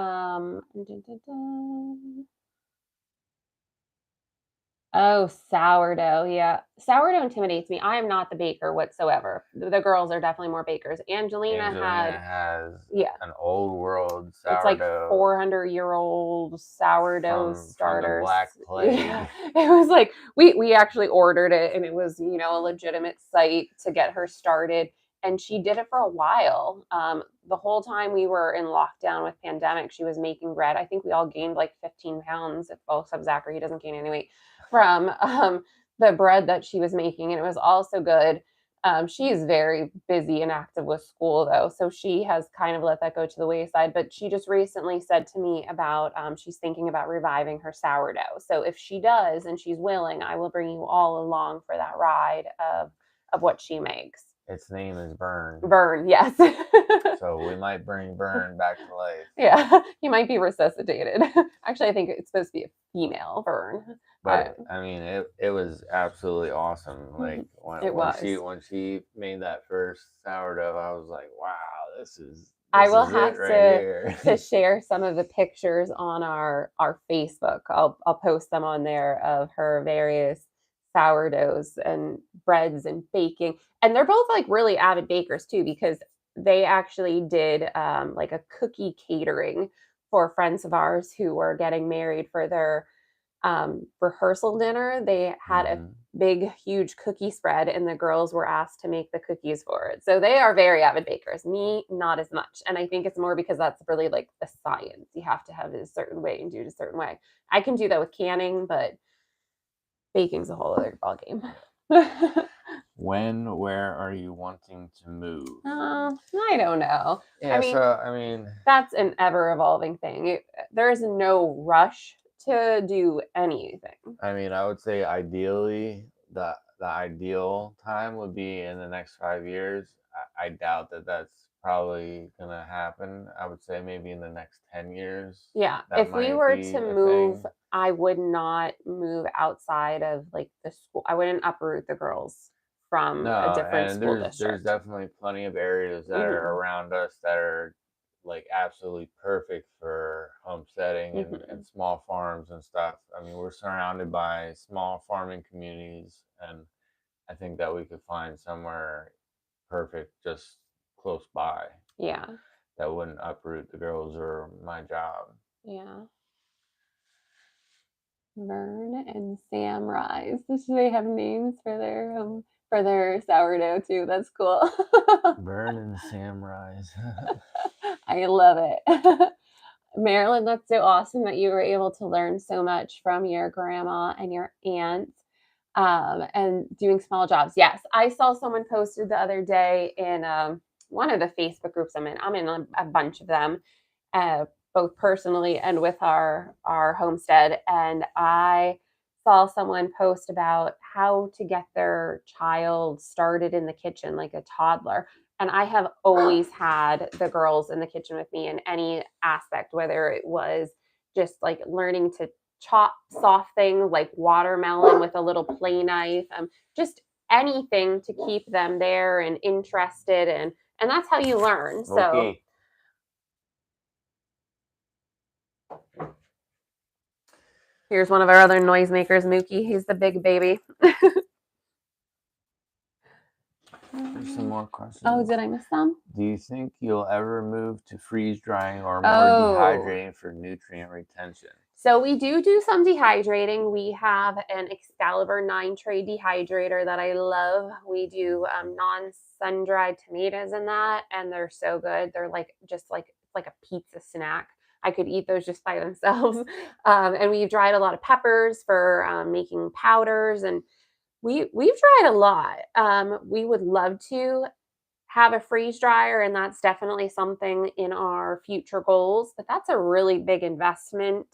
oh, sourdough. Yeah. Sourdough intimidates me. I am not the baker whatsoever. The girls are definitely more bakers. Angelina Angelina had, has yeah, an old world it's like sourdough 400-year-old sourdough from the starters. Black Yeah. Plague. It was like we actually ordered it, and it was, a legitimate site to get her started. And she did it for a while. The whole time we were in lockdown with pandemic, she was making bread. I think we all gained like 15 pounds, if well, except Zachary, he doesn't gain any weight from the bread that she was making. And it was all so good. She is very busy and active with school, though, so she has kind of let that go to the wayside. But she just recently said to me about she's thinking about reviving her sourdough. So if she does and she's willing, I will bring you all along for that ride of what she makes. Its name is Burn. Burn, yes. So we might bring Burn back to life. Yeah, he might be resuscitated. Actually, I think it's supposed to be a female Burn. But I mean, it was absolutely awesome. Like when she made that first sourdough, I was like, wow, this is I will have to share some of the pictures on our Facebook. I'll post them on there of her various sourdoughs and breads and baking. And they're both like really avid bakers too, because they actually did like a cookie catering for friends of ours who were getting married for their rehearsal dinner. They had a big, huge cookie spread, and the girls were asked to make the cookies for it. So they are very avid bakers. Me, not as much. And I think it's more because that's really like the science. You have to have it a certain way and do it a certain way. I can do that with canning, but baking's a whole other ballgame. Where are you wanting to move? I don't know. Yeah, I mean, that's an ever evolving thing. There is no rush to do anything. I mean, I would say ideally the ideal time would be in the next 5 years. I doubt that that's probably gonna happen. I would say maybe in the next 10 years. Yeah, if we were to move, I would not move outside of like the school. I wouldn't uproot the girls from a different school district. There's definitely plenty of areas that are around us that are like absolutely perfect for homesteading and small farms and stuff. I mean, we're surrounded by small farming communities, and I think that we could find somewhere perfect just close by. Yeah. That wouldn't uproot the girls or my job. Yeah. Vern and Sam Rise. Should they have names for their sourdough too? That's cool. Vern and Sam Rise. I love it. Marilyn, that's so awesome that you were able to learn so much from your grandma and your aunt and doing small jobs. Yes, I saw someone posted the other day in one of the Facebook groups I'm in. I'm in a bunch of them, both personally and with our homestead. And I saw someone post about how to get their child started in the kitchen, like a toddler. And I have always had the girls in the kitchen with me in any aspect, whether it was just like learning to chop soft things like watermelon with a little play knife, just anything to keep them there and interested. And that's how you learn. So. Here's one of our other noisemakers, Mookie. He's the big baby. There's some more questions. Oh, did I miss some? Do you think you'll ever move to freeze drying or more dehydrating for nutrient retention? So we do some dehydrating. We have an Excalibur 9-tray dehydrator that I love. We do non-sun-dried tomatoes in that, and they're so good. They're like just like it's like a pizza snack. I could eat those just by themselves. And we've dried a lot of peppers for making powders, and we've dried a lot. We would love to have a freeze dryer, and that's definitely something in our future goals, but that's a really big investment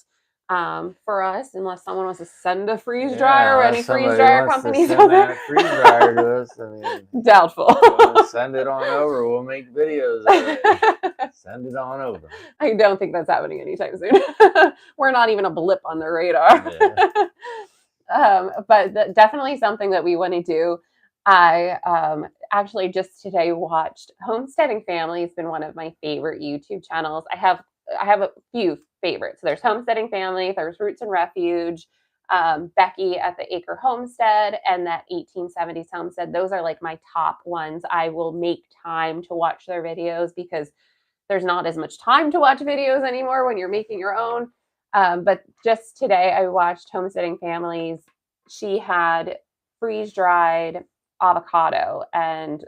for us, unless someone wants to send a freeze dryer or any freeze dryer companies out there. Freeze dryer to us. I mean, doubtful. Send it on over. We'll make videos of it. Send it on over. I don't think that's happening anytime soon. We're not even a blip on the radar. Yeah. But definitely something that we want to do. I actually just today watched Homesteading Family. It's been one of my favorite YouTube channels. I have a few favorites. There's Homesteading Family, there's Roots and Refuge, Becky at the Acre Homestead, and that 1870s Homestead. Those are like my top ones. I will make time to watch their videos because there's not as much time to watch videos anymore when you're making your own. But just today I watched Homesteading Families. She had freeze-dried avocado and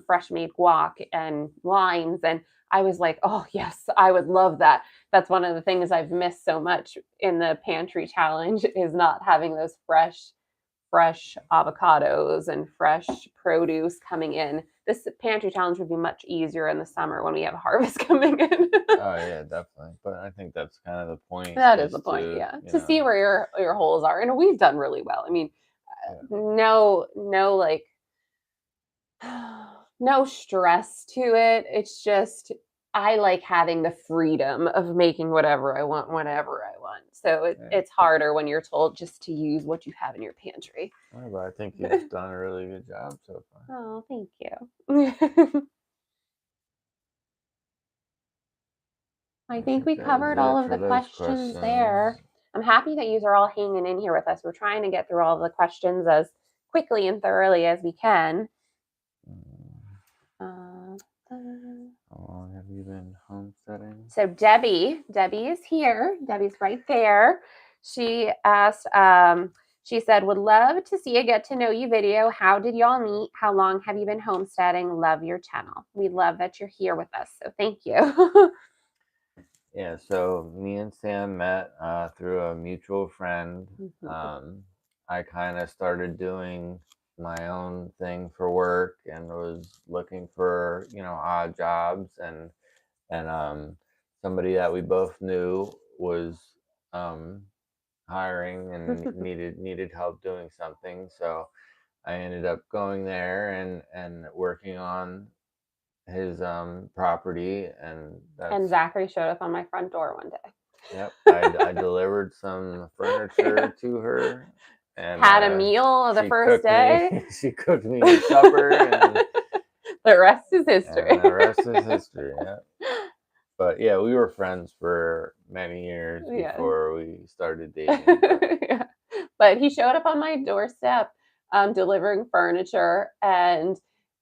fresh made guac and limes, and I was like, oh yes, I would love that. That's one of the things I've missed so much in the pantry challenge is not having those fresh fresh avocados and fresh produce coming in. This pantry challenge would be much easier in the summer when we have harvest coming in. Oh yeah, definitely. But I think that's kind of the point, That is the is point, to, yeah. To see where your holes are. And we've done really well. I mean, yeah, no like no stress to it. It's just I like having the freedom of making whatever I want whenever I want. So yeah. it's harder when you're told just to use what you have in your pantry. But I think you've done a really good job so far. Oh, thank you. I I think think we that was covered all it of for the those questions there. questions. I'm happy that you are all hanging in here with us. We're trying to get through all of the questions as quickly and thoroughly as we can. Uh, How long have you been homesteading? So Debbie is here. Debbie's right there. She asked, she said, would love to see a get to know you video. How did y'all meet? How long have you been homesteading? Love your channel. We love that you're here with us. So thank you. Yeah, so me and Sam met through a mutual friend. I kind of started doing my own thing for work and was looking for, odd jobs, and somebody that we both knew was hiring and needed help doing something. So I ended up going there and working on his property, and And that's, Zachary showed up on my front door one day. yep. I delivered some furniture to her, and Had a meal the she first cooked me day. she cooked me supper, and The rest is history. the rest is history. Yeah. But yeah, we were friends for many years Yeah. before we started dating. But Yeah. But he showed up on my doorstep delivering furniture, and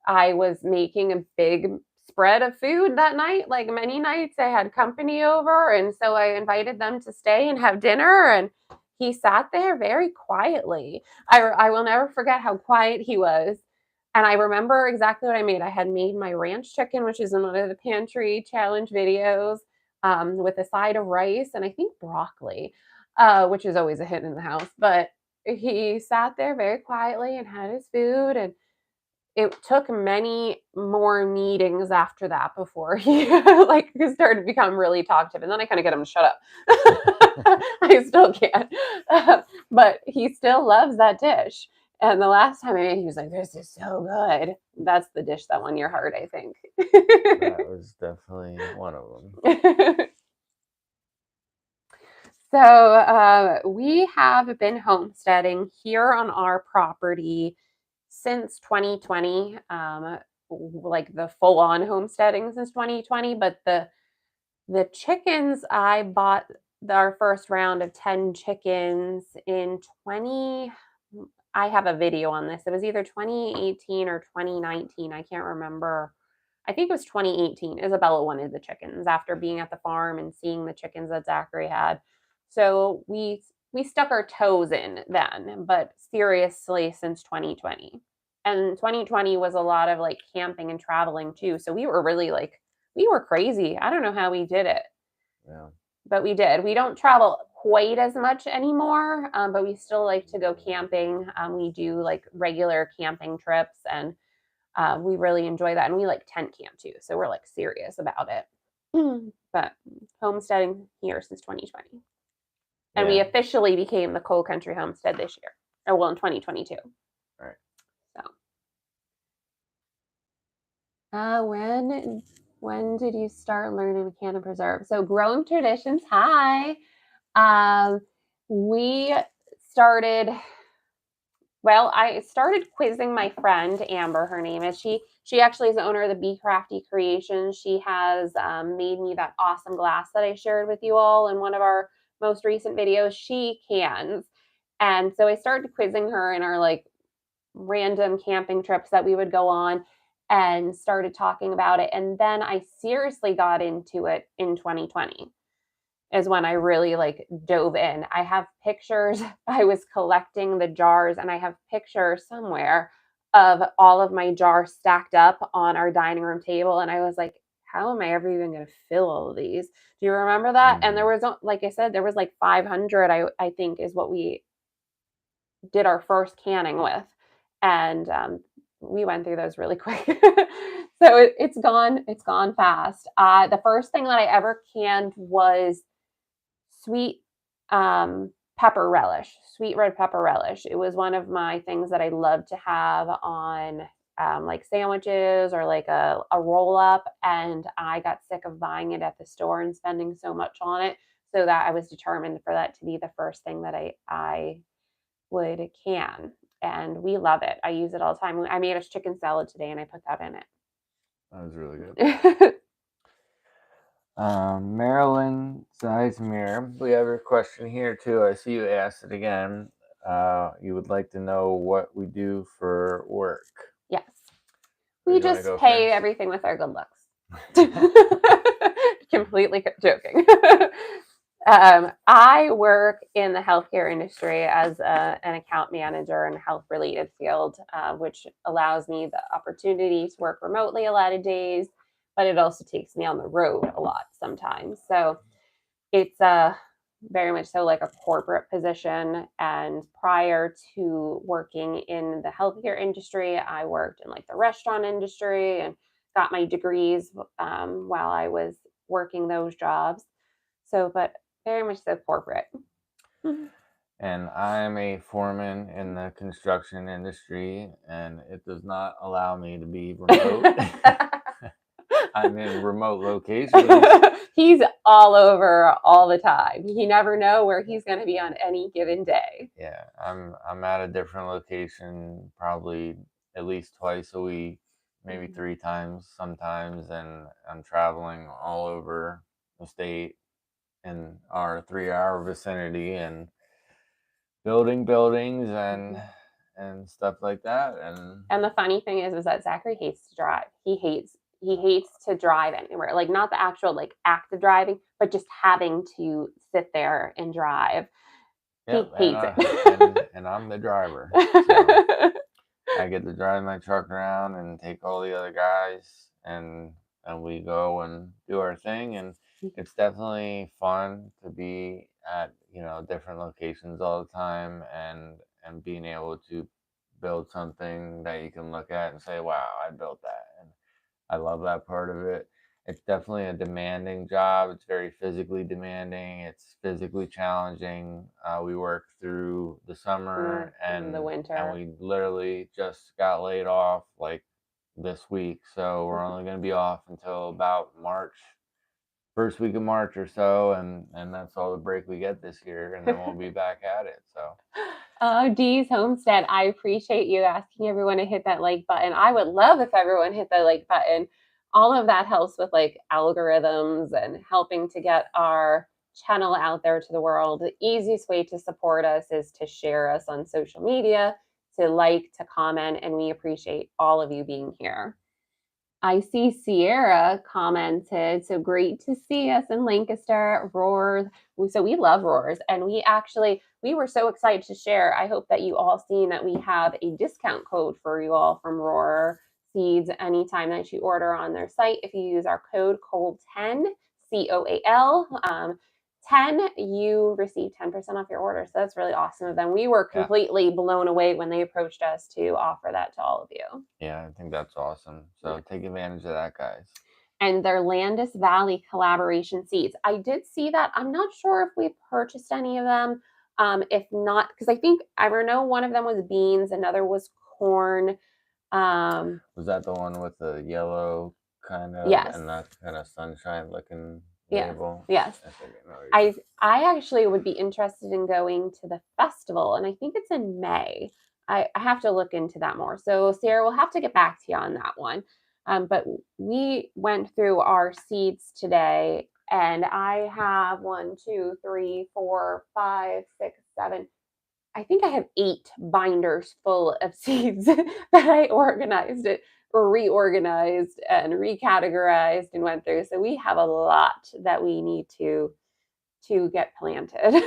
I was making a big spread of food that night. Like many nights, I had company over, and so I invited them to stay and have dinner. And he sat there very quietly. I will never forget how quiet he was. And I remember exactly what I made. I had made my ranch chicken, which is in one of the pantry challenge videos, with a side of rice and I think broccoli, which is always a hit in the house. But he sat there very quietly and had his food. And it took many more meetings after that before he like started to become really talkative. And then I kind of get him to shut up. I still can't. But he still loves that dish. And the last time I made it, he was like, this is so good. That's the dish that won your heart, I think. that was definitely one of them. So we have been homesteading here on our property since 2020, like the full-on homesteading since 2020. But the chickens, I bought our first round of 10 chickens in 20. I have a video on this. It was either 2018 or 2019. I can't remember. I think it was 2018. Isabella wanted the chickens after being at the farm and seeing the chickens that Zachary had. So we stuck our toes in then, but seriously since 2020. And 2020 was a lot of like camping and traveling too. So we were really like we were crazy. I don't know how we did it, Yeah. but we did. We don't travel quite as much anymore, but we still like to go camping. We do like regular camping trips, and we really enjoy that. And we like tent camp too, so we're like serious about it. But homesteading here since 2020, and we Yeah. officially became the Coal Country Homestead this year. Oh, well, in 2022. Right. So, when did you start learning to can and preserve? So, growing traditions. Hi. We started. Well, I started quizzing my friend Amber. Her name is she actually is the owner of the Bee Crafty Creations. She has made me that awesome glass that I shared with you all in one of our most recent videos. She cans, and so I started quizzing her in our like random camping trips that we would go on, and started talking about it. And then I seriously got into it in 2020 is when I really like dove in. I have pictures. I was collecting the jars, and I have pictures somewhere of all of my jars stacked up on our dining room table. And I was like, how am I ever even going to fill all of these? Do you remember that? And there was, like I said, there was like 500, I think is what we did our first canning with, and we went through those really quick. So it's gone fast. The first thing that I ever canned was sweet pepper relish, sweet red pepper relish. It was one of my things that I love to have on like sandwiches or like a roll up. And I got sick of buying it at the store and spending so much on it. So that I was determined for that to be the first thing that I would can. And we love it. I use it all the time. I made us chicken salad today and I put that in That was really good. it. Marilyn Sizemere, we have a question here too. I see you asked it again. You would like to know what we do for work. Yes. Or We you wanna just go pay first? everything with our good looks. Completely joking. I work in the healthcare industry as an account manager in a health related field, which allows me the opportunity to work remotely a lot of days, but it also takes me on the road a lot sometimes. So it's very much so like a corporate position. And prior to working in the healthcare industry, I worked in like the restaurant industry and got my degrees while I was working those jobs. So, but very much so corporate. And I'm a foreman in the construction industry, and it does not allow me to be remote. I'm in remote locations. He's all over all the time. You never know where he's going to be on any given day. Yeah, I'm at a different location probably at least twice a week, maybe 3 times sometimes, and I'm traveling all over the state in our 3-hour vicinity and building buildings and stuff like that. And the funny thing is that Zachary hates to drive. He hates to drive anywhere. Like not the actual like act of driving, but just having to sit there and drive. Yep, He hates and I'm the driver. So I get to drive my truck around and take all the other guys and we go and do our thing, and it's definitely fun to be at, different locations all the time and being able to build something that you can look at and say, wow, I built that. And I love that part of it. It's definitely a demanding job. It's very physically demanding. It's physically challenging. We work through the summer the winter, and we literally just got laid off like this week. So we're only going to be off until about March, first week of March or so, and that's all the break we get this year, and then we'll be back at it. So. Oh, Dee's Homestead. I appreciate you asking everyone to hit that like button. I would love if everyone hit the like button. All of that helps with like algorithms and helping to get our channel out there to the world. The easiest way to support us is to share us on social media, to like, to comment, and we appreciate all of you being here. I see Sierra commented, so great to see us in Lancaster. Roars. So we love Roars. And we were so excited to share. I hope that you all seen that we have a discount code for you all from Roar Seeds anytime that you order on their site. If you use our code COAL10, COAL, 10, you receive 10% off your order. So that's really awesome of them. We were completely blown away when they approached us to offer that to all of you. Yeah, I think that's awesome. So take advantage of that, guys. And their Landis Valley collaboration seeds. I did see that. I'm not sure if we purchased any of them. If not, because I think I know one of them was beans, another was corn. Was that the one with the yellow kind of and that kind of sunshine looking label? Yes. I actually would be interested in going to the festival, and I think it's in May. I have to look into that more. So Sarah, we'll have to get back to you on that one. But we went through our seeds today, and I have 1, 2, 3, 4, 5, 6, 7. I think I have 8 binders full of seeds that I organized it or reorganized and recategorized and went through. So we have a lot that we need to get planted.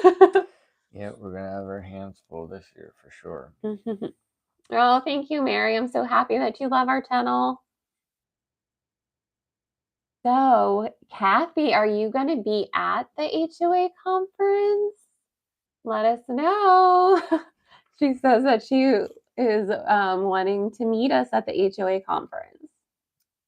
Yeah, we're gonna have our hands full this year for sure. Oh, thank you, Mary. I'm so happy that you love our tunnel. So, Kathy, are you going to be at the HOA conference? Let us know. She says that she is wanting to meet us at the HOA conference.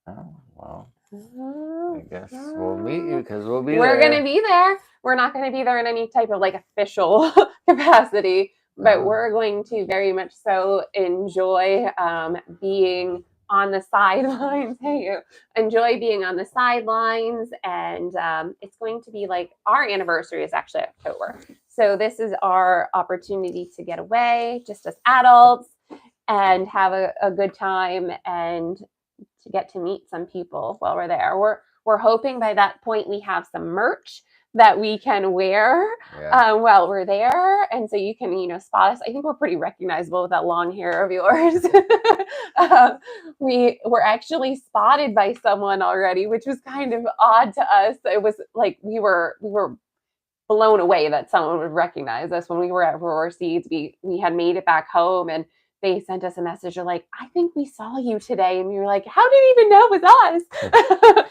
Oh, well. Oh, I guess we'll meet you because we'll be We're there. going to be there. We're not going to be there in any type of like official capacity, but we're going to very much so enjoy being on the sidelines. Hey, you enjoy being on the sidelines, and it's going to be like our anniversary is actually October, so this is our opportunity to get away, just as adults, and have a good time and to get to meet some people while we're there. We're hoping by that point we have some merch that we can wear while we're there, and so you can spot us. I think we're pretty recognizable with that long hair of yours. We were actually spotted by someone already, which was kind of odd to us. It was like we were blown away that someone would recognize us when we were at Roar Seeds. We had made it back home, and they sent us a message. They're like, I think we saw you today. And we were like, how did you even know it was us?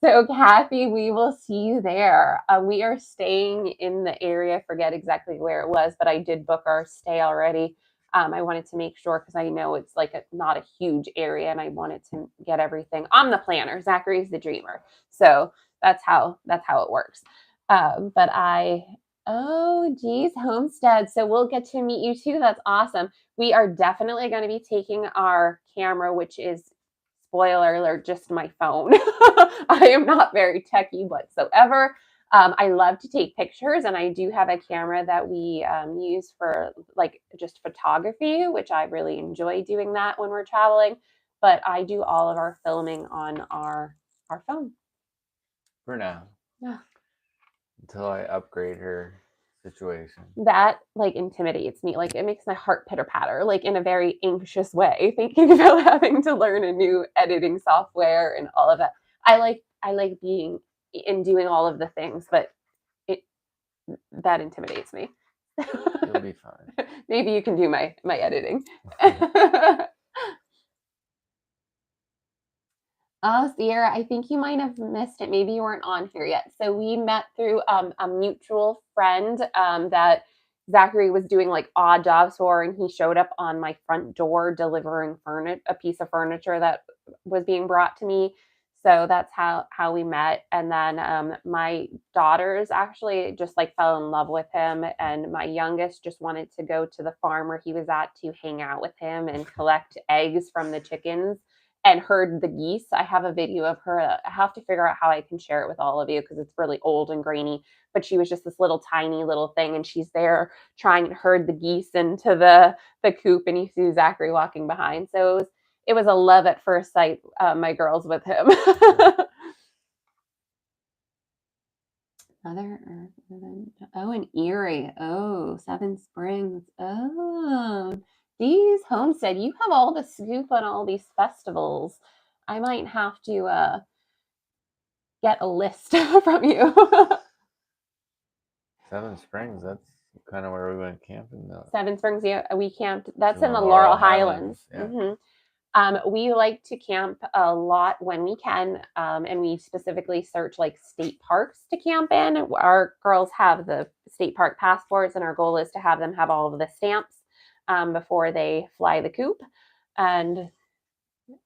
So Kathy, we will see you there. We are staying in the area. I forget exactly where it was, but I did book our stay already. I wanted to make sure because I know it's like not a huge area, and I wanted to get everything. I'm the planner. Zachary's the dreamer. So that's how it works. Oh geez, Homestead. So we'll get to meet you too. That's awesome. We are definitely going to be taking our camera, which is, spoiler alert, just my phone. I am not very techy whatsoever. I love to take pictures, and I do have a camera that we use for like just photography, which I really enjoy doing that when we're traveling. But I do all of our filming on our phone. For now. Yeah. Until I upgrade her situation. That like intimidates me. Like it makes my heart pitter patter, like in a very anxious way, thinking about having to learn a new editing software and all of that. I like being and doing all of the things, but that intimidates me. You'll be fine. Maybe you can do my editing. Oh, Sierra, I think you might have missed it. Maybe you weren't on here yet. So we met through a mutual friend that Zachary was doing like odd jobs for, and he showed up on my front door delivering a piece of furniture that was being brought to me. So that's how we met. And then my daughters actually just like fell in love with him, and my youngest just wanted to go to the farm where he was at to hang out with him and collect eggs from the chickens and herd the geese. I have a video of her. I have to figure out how I can share it with all of you because it's really old and grainy. But she was just this little tiny little thing, and she's there trying to herd the geese into the coop, and you see Zachary walking behind. So it was a love at first sight. My girls with him. In Erie. Oh, Seven Springs. Oh. Geez, Homestead, you have all the scoop on all these festivals. I might have to get a list from you. Seven Springs, that's kind of where we went camping though. Seven Springs, yeah, we camped. That's in the Laurel Highlands. Yeah. Mm-hmm. We like to camp a lot when we can, and we specifically search like state parks to camp in. Our girls have the state park passports, and our goal is to have them have all of the stamps before they fly the coop. And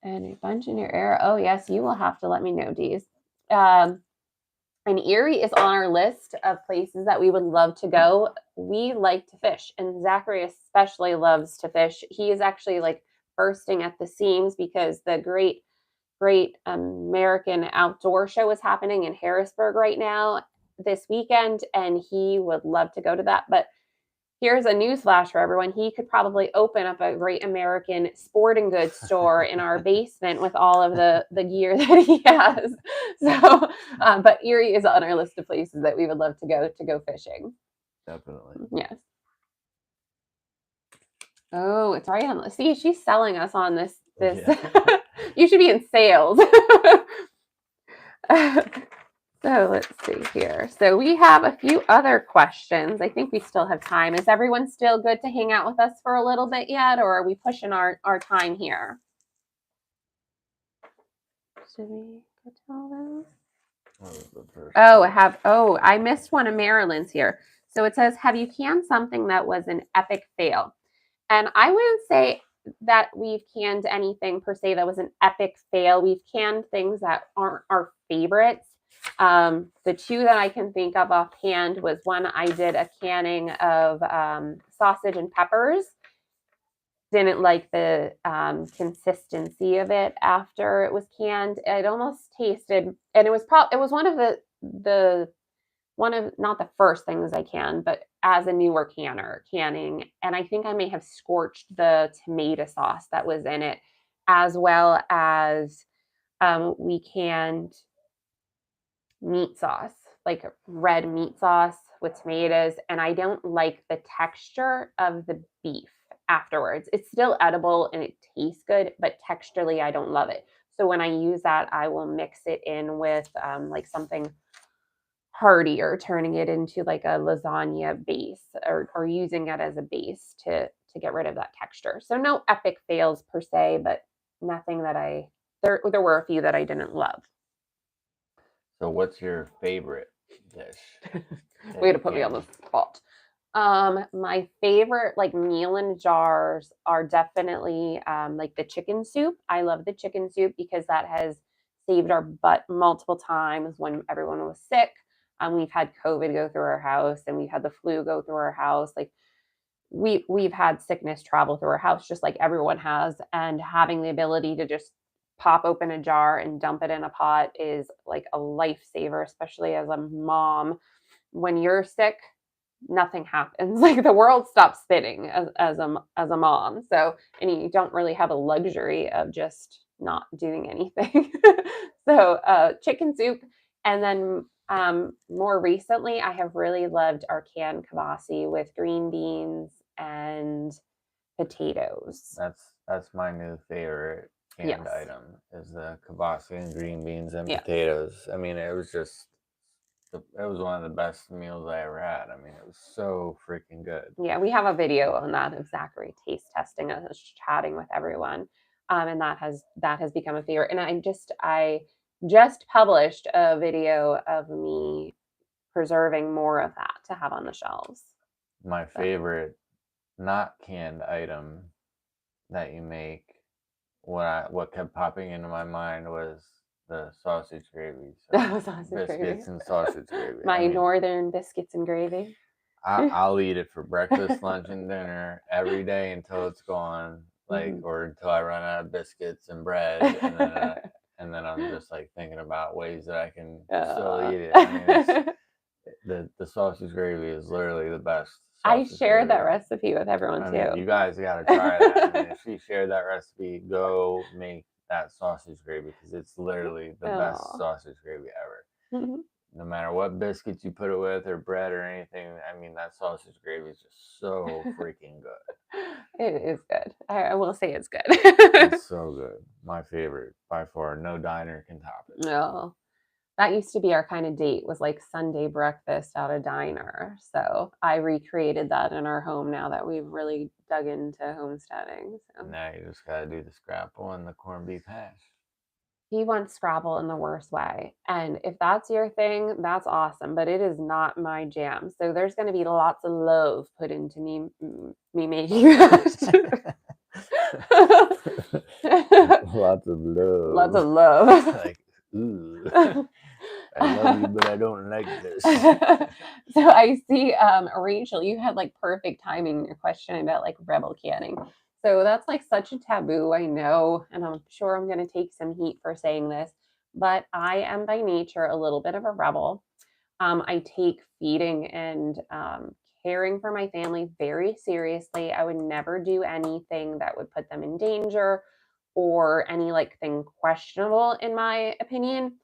a bunch in your area. Oh yes, you will have to let me know, Dees. And Erie is on our list of places that we would love to go. We like to fish, and Zachary especially loves to fish. He is actually like bursting at the seams because the great American outdoor show is happening in Harrisburg right now this weekend, and he would love to go to that. But here's a newsflash for everyone. He could probably open up a great American sporting goods store in our basement with all of the gear that he has. So, but Erie is on our list of places that we would love to go fishing. Definitely. Yes. Oh, it's right on. See, she's selling us on this. Yeah. You should be in sales. So let's see here. So we have a few other questions. I think we still have time. Is everyone still good to hang out with us for a little bit yet, or are we pushing our time here? Should we go to all those? I missed one of Marilyn's here. So it says, have you canned something that was an epic fail? And I wouldn't say that we've canned anything per se that was an epic fail. We've canned things that aren't our favorites. The two that I can think of offhand was one I did a canning of sausage and peppers. Didn't like the consistency of it after it was canned. It almost tasted, and it was one of the one of not the first things I canned, but as a newer canning. And I think I may have scorched the tomato sauce that was in it, as well as we canned meat sauce, like red meat sauce with tomatoes. And I don't like the texture of the beef afterwards. It's still edible and it tastes good, but texturally, I don't love it. So when I use that, I will mix it in with like something heartier, turning it into like a lasagna base, or using it as a base to get rid of that texture. So no epic fails per se, but nothing that there were a few that I didn't love. So what's your favorite dish? Way to put me on the spot. My favorite like meal in jars are definitely like the chicken soup. I love the chicken soup because that has saved our butt multiple times when everyone was sick. We've had COVID go through our house, and we've had the flu go through our house. Like we've had sickness travel through our house just like everyone has, and having the ability to just pop open a jar and dump it in a pot is like a lifesaver, especially as a mom. When you're sick, nothing happens. Like the world stops spinning as a mom. So, and you don't really have a luxury of just not doing anything. So, chicken soup, and then more recently, I have really loved our canned kibasi with green beans and potatoes. That's my new favorite canned Yes. item is the kibasi and green beans and Yeah. potatoes. I mean, it was just it was one of the best meals I ever had. I mean, it was so freaking good. Yeah, we have a video on that of Zachary taste testing us, chatting with everyone, and that has become a favorite. And I just published a video of me preserving more of that to have on the shelves. My So, favorite not canned item that you make, what kept popping into my mind was the sausage gravy. So sausage gravy. biscuits and sausage gravy. My I mean, northern biscuits and gravy. I'll eat it for breakfast, lunch, and dinner every day until it's gone, like, Mhm. or until I run out of biscuits and bread, and then I'm just like thinking about ways that I can still eat it. I mean, the sausage gravy is literally the best I sausage shared that gravy. recipe with everyone I mean, too. you guys got to try that. I mean, if she shared that recipe, go make that sausage gravy because it's literally the best Aw. sausage gravy ever. Mhm. No matter what biscuits you put it with or bread or anything, I mean, that sausage gravy is just so freaking good. It is good. I will say it's good. It's so good. My favorite by far. No diner can top it. No, that used to be our kind of date, was like Sunday breakfast at a diner. So I recreated that in our home now that we've really dug into homesteading. So Now you just got to do the scrapple and the corned beef hash. he wants Scrabble in the worst way. And if that's your thing, that's awesome. But it is not my jam. So there's going to be lots of love put into me making that. Lots of love. Lots of love. Like, ooh. I love you, but I don't like this. So I see, Rachel, you had like perfect timing in your question about like rebel canning. So that's like such a taboo, I know, and I'm sure I'm going to take some heat for saying this, but I am by nature a little bit of a rebel. I take feeding and caring for my family very seriously. I would never do anything that would put them in danger or any like thing questionable, in my opinion.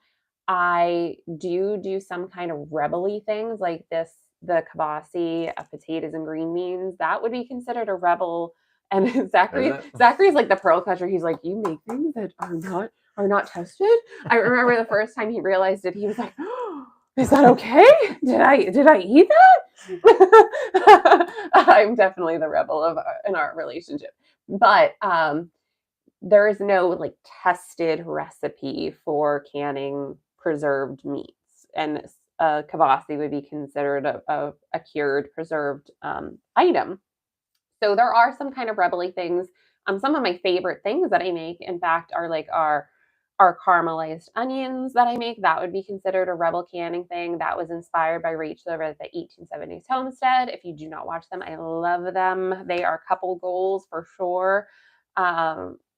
I do some kind of rebel-y things like this, the kibasi, potatoes and green beans. That would be considered a rebel. And Zachary's like the pearl clutcher. He's like, you make things that are not tested. I remember the first time he realized it, he was like, oh, is that okay? Did I eat that? I'm definitely the rebel in our relationship. But there is no like tested recipe for canning preserved meats, and kibasi would be considered a cured preserved item. So there are some kind of rebel-y things. Some of my favorite things that I make, in fact, are like our caramelized onions that I make. That would be considered a rebel canning thing. That was inspired by Rachel over at the 1870s Homestead. If you do not watch them, I love them. They are couple goals for sure.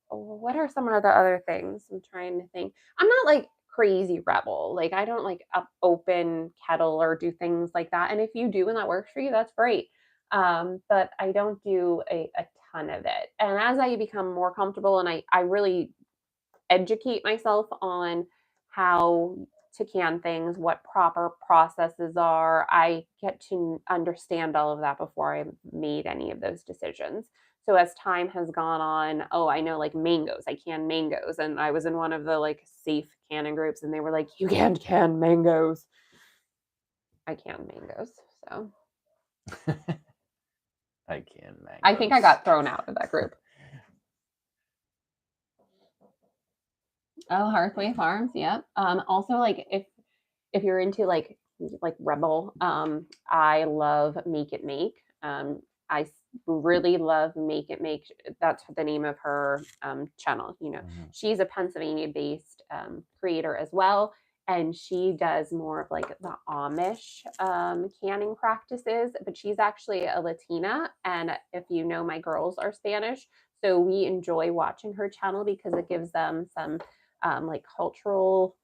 What are some of the other things? I'm trying to think. I'm not like crazy rebel. Like I don't like open kettle or do things like that. And if you do and that works for you, that's great. But I don't do a ton of it. And as I become more comfortable and I really educate myself on how to can things, what proper processes are, I get to understand all of that before I made any of those decisions. So as time has gone on, oh, I know like mangoes. I can mangoes. And I was in one of the like safe canning groups and they were like, you can't can mangoes. I can mangoes. So I can mangoes. I think I got thrown out of that group. Oh, Hearthway Farms, yep. Also like if you're into like rebel, I love Make It Make. I really love Make It Make. That's the name of her channel. You know, she's a Pennsylvania-based creator as well, and she does more of like the Amish canning practices. But she's actually a Latina, and if you know, my girls are Spanish, so we enjoy watching her channel because it gives them some like cultural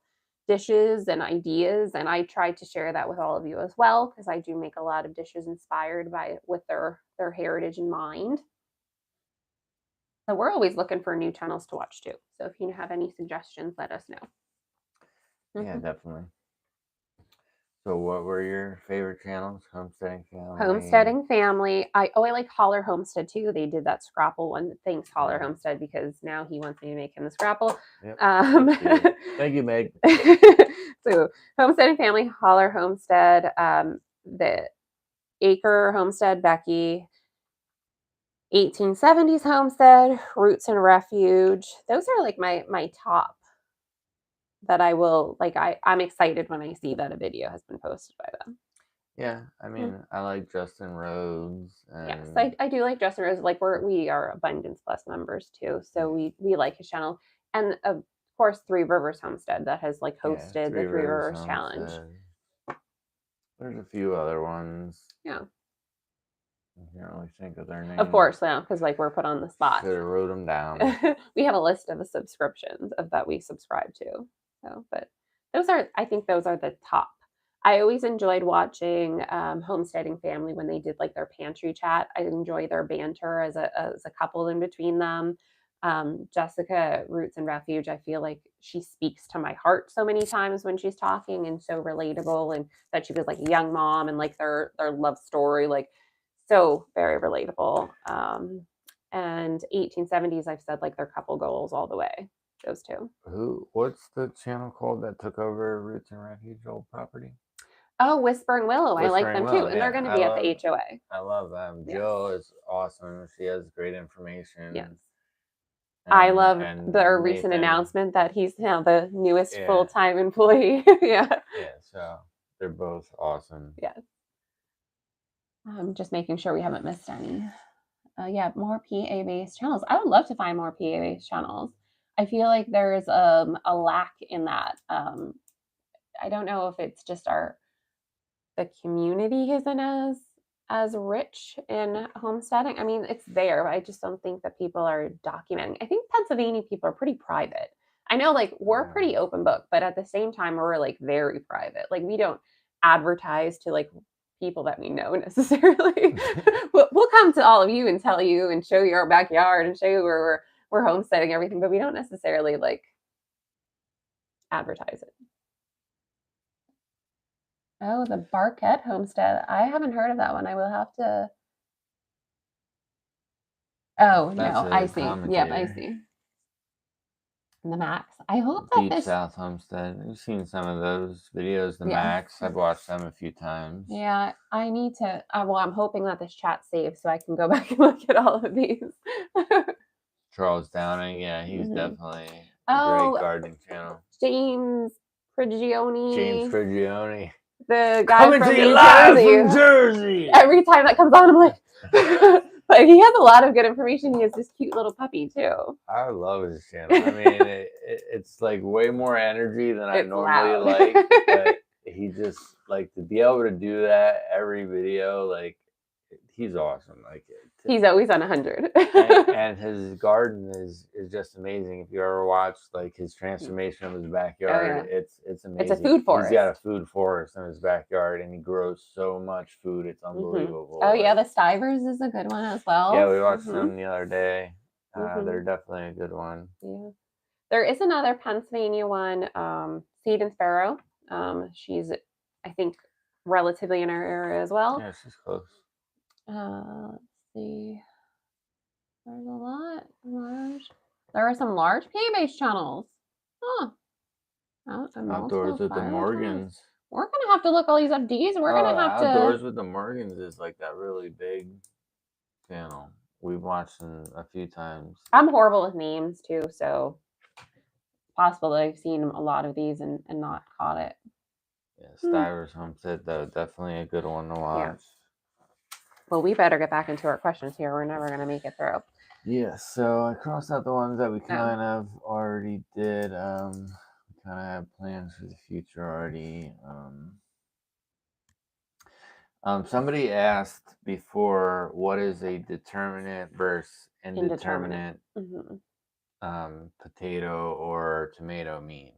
dishes and ideas, and I try to share that with all of you as well because I do make a lot of dishes inspired by with their heritage in mind. So we're always looking for new channels to watch too. So if you have any suggestions, let us know. Yeah, definitely. So what were your favorite channels? Homesteading Family? Homesteading Family. I like Holler Homestead too. They did that Scrapple one. Thanks, Holler Homestead, because now he wants me to make him the Scrapple. Yep. Thank you, Meg. So Homesteading Family, Holler Homestead, the Acre Homestead, Becky, 1870s Homestead, Roots and Refuge. Those are like my top that I will like. I'm excited when I see that a video has been posted by them. Yeah, I mean, I like Justin Rhodes. Yes, I do like Justin Rhodes. Like we are Abundance Plus members too, so we like his channel, and of course Three Rivers Homestead that has like hosted the Three Rivers Challenge. There's a few other ones. Yeah. I can't really think of their names. Of course, yeah, because like we're put on the spot. Should have wrote them down. We have a list of the subscriptions that we subscribe to. So, but I think those are the top. I always enjoyed watching Homesteading Family when they did like their pantry chat. I enjoy their banter as a couple in between them. Jessica Roots and Refuge, I feel like she speaks to my heart so many times when she's talking, and so relatable, and that she was like a young mom and like their love story, like so very relatable. And 1870s, I've said like their couple goals all the way. Those two. What's the channel called that took over Roots and Refuge old property? Oh, Whispering Willow. I like them too. And they're going to be at the HOA. I love them. Yes. Jill is awesome. She has great information. Yes. I love their recent announcement that he's now the newest full-time employee. Yeah. Yeah. So they're both awesome. Yes. I'm just making sure we haven't missed any. Yeah, more PA-based channels. I would love to find more PA-based channels. I feel like there's a lack in that. I don't know if it's just the community isn't as rich in homesteading. I mean, it's there, but I just don't think that people are documenting. I think Pennsylvania people are pretty private. I know like we're pretty open book, but at the same time, we're like very private. Like we don't advertise to like people that we know necessarily. We'll come to all of you and tell you and show you our backyard and show you where we're homesteading everything, but we don't necessarily like advertise it. Oh, the Barquette Homestead. I haven't heard of that one. I will have to. Oh, no, I see. Yep, I see. The Max. I hope that Deep South Homestead. You've seen some of those videos, the Max. I've watched them a few times. Yeah, I need to. Well, I'm hoping that this chat saves so I can go back and look at all of these. Charles Downing. Yeah, he's definitely a great gardening channel. James Prigioni. The guy coming to you live from Jersey. Every time that comes on, I'm like, But he has a lot of good information. He has this cute little puppy too. I love his channel. I mean, it's like way more energy than I It's normally loud. like, but he just like to be able to do that every video. Like, he's awesome. Like, He's always on 100. and his garden is just amazing. If you ever watched like his transformation of his backyard, it's amazing. It's a food forest. He's got a food forest in his backyard, and he grows so much food. It's unbelievable. Oh yeah, the stivers is a good one as well. Yeah, we watched them the other day. They're definitely a good one. Yeah, there is another Pennsylvania one, Seed and Sparrow. She's, I think, relatively in our area as well. Yeah, she's close. Let's see. There's a lot large. There are some large pea-based channels. Huh. Outdoors with the Morgans. We're gonna have to look all these up. We're gonna have to. Outdoors with the Morgans is like that really big channel. We've watched them a few times. I'm horrible with names too, so it's possible that I've seen a lot of these and not caught it. Yeah, Stiver's Homestead, though, definitely a good one to watch. Yeah. Well, we better get back into our questions here. We're never gonna make it through. Yeah, so I crossed out the ones that we kind of already did. We kind of have plans for the future already. Somebody asked before, what is a determinate versus indeterminate potato or tomato mean?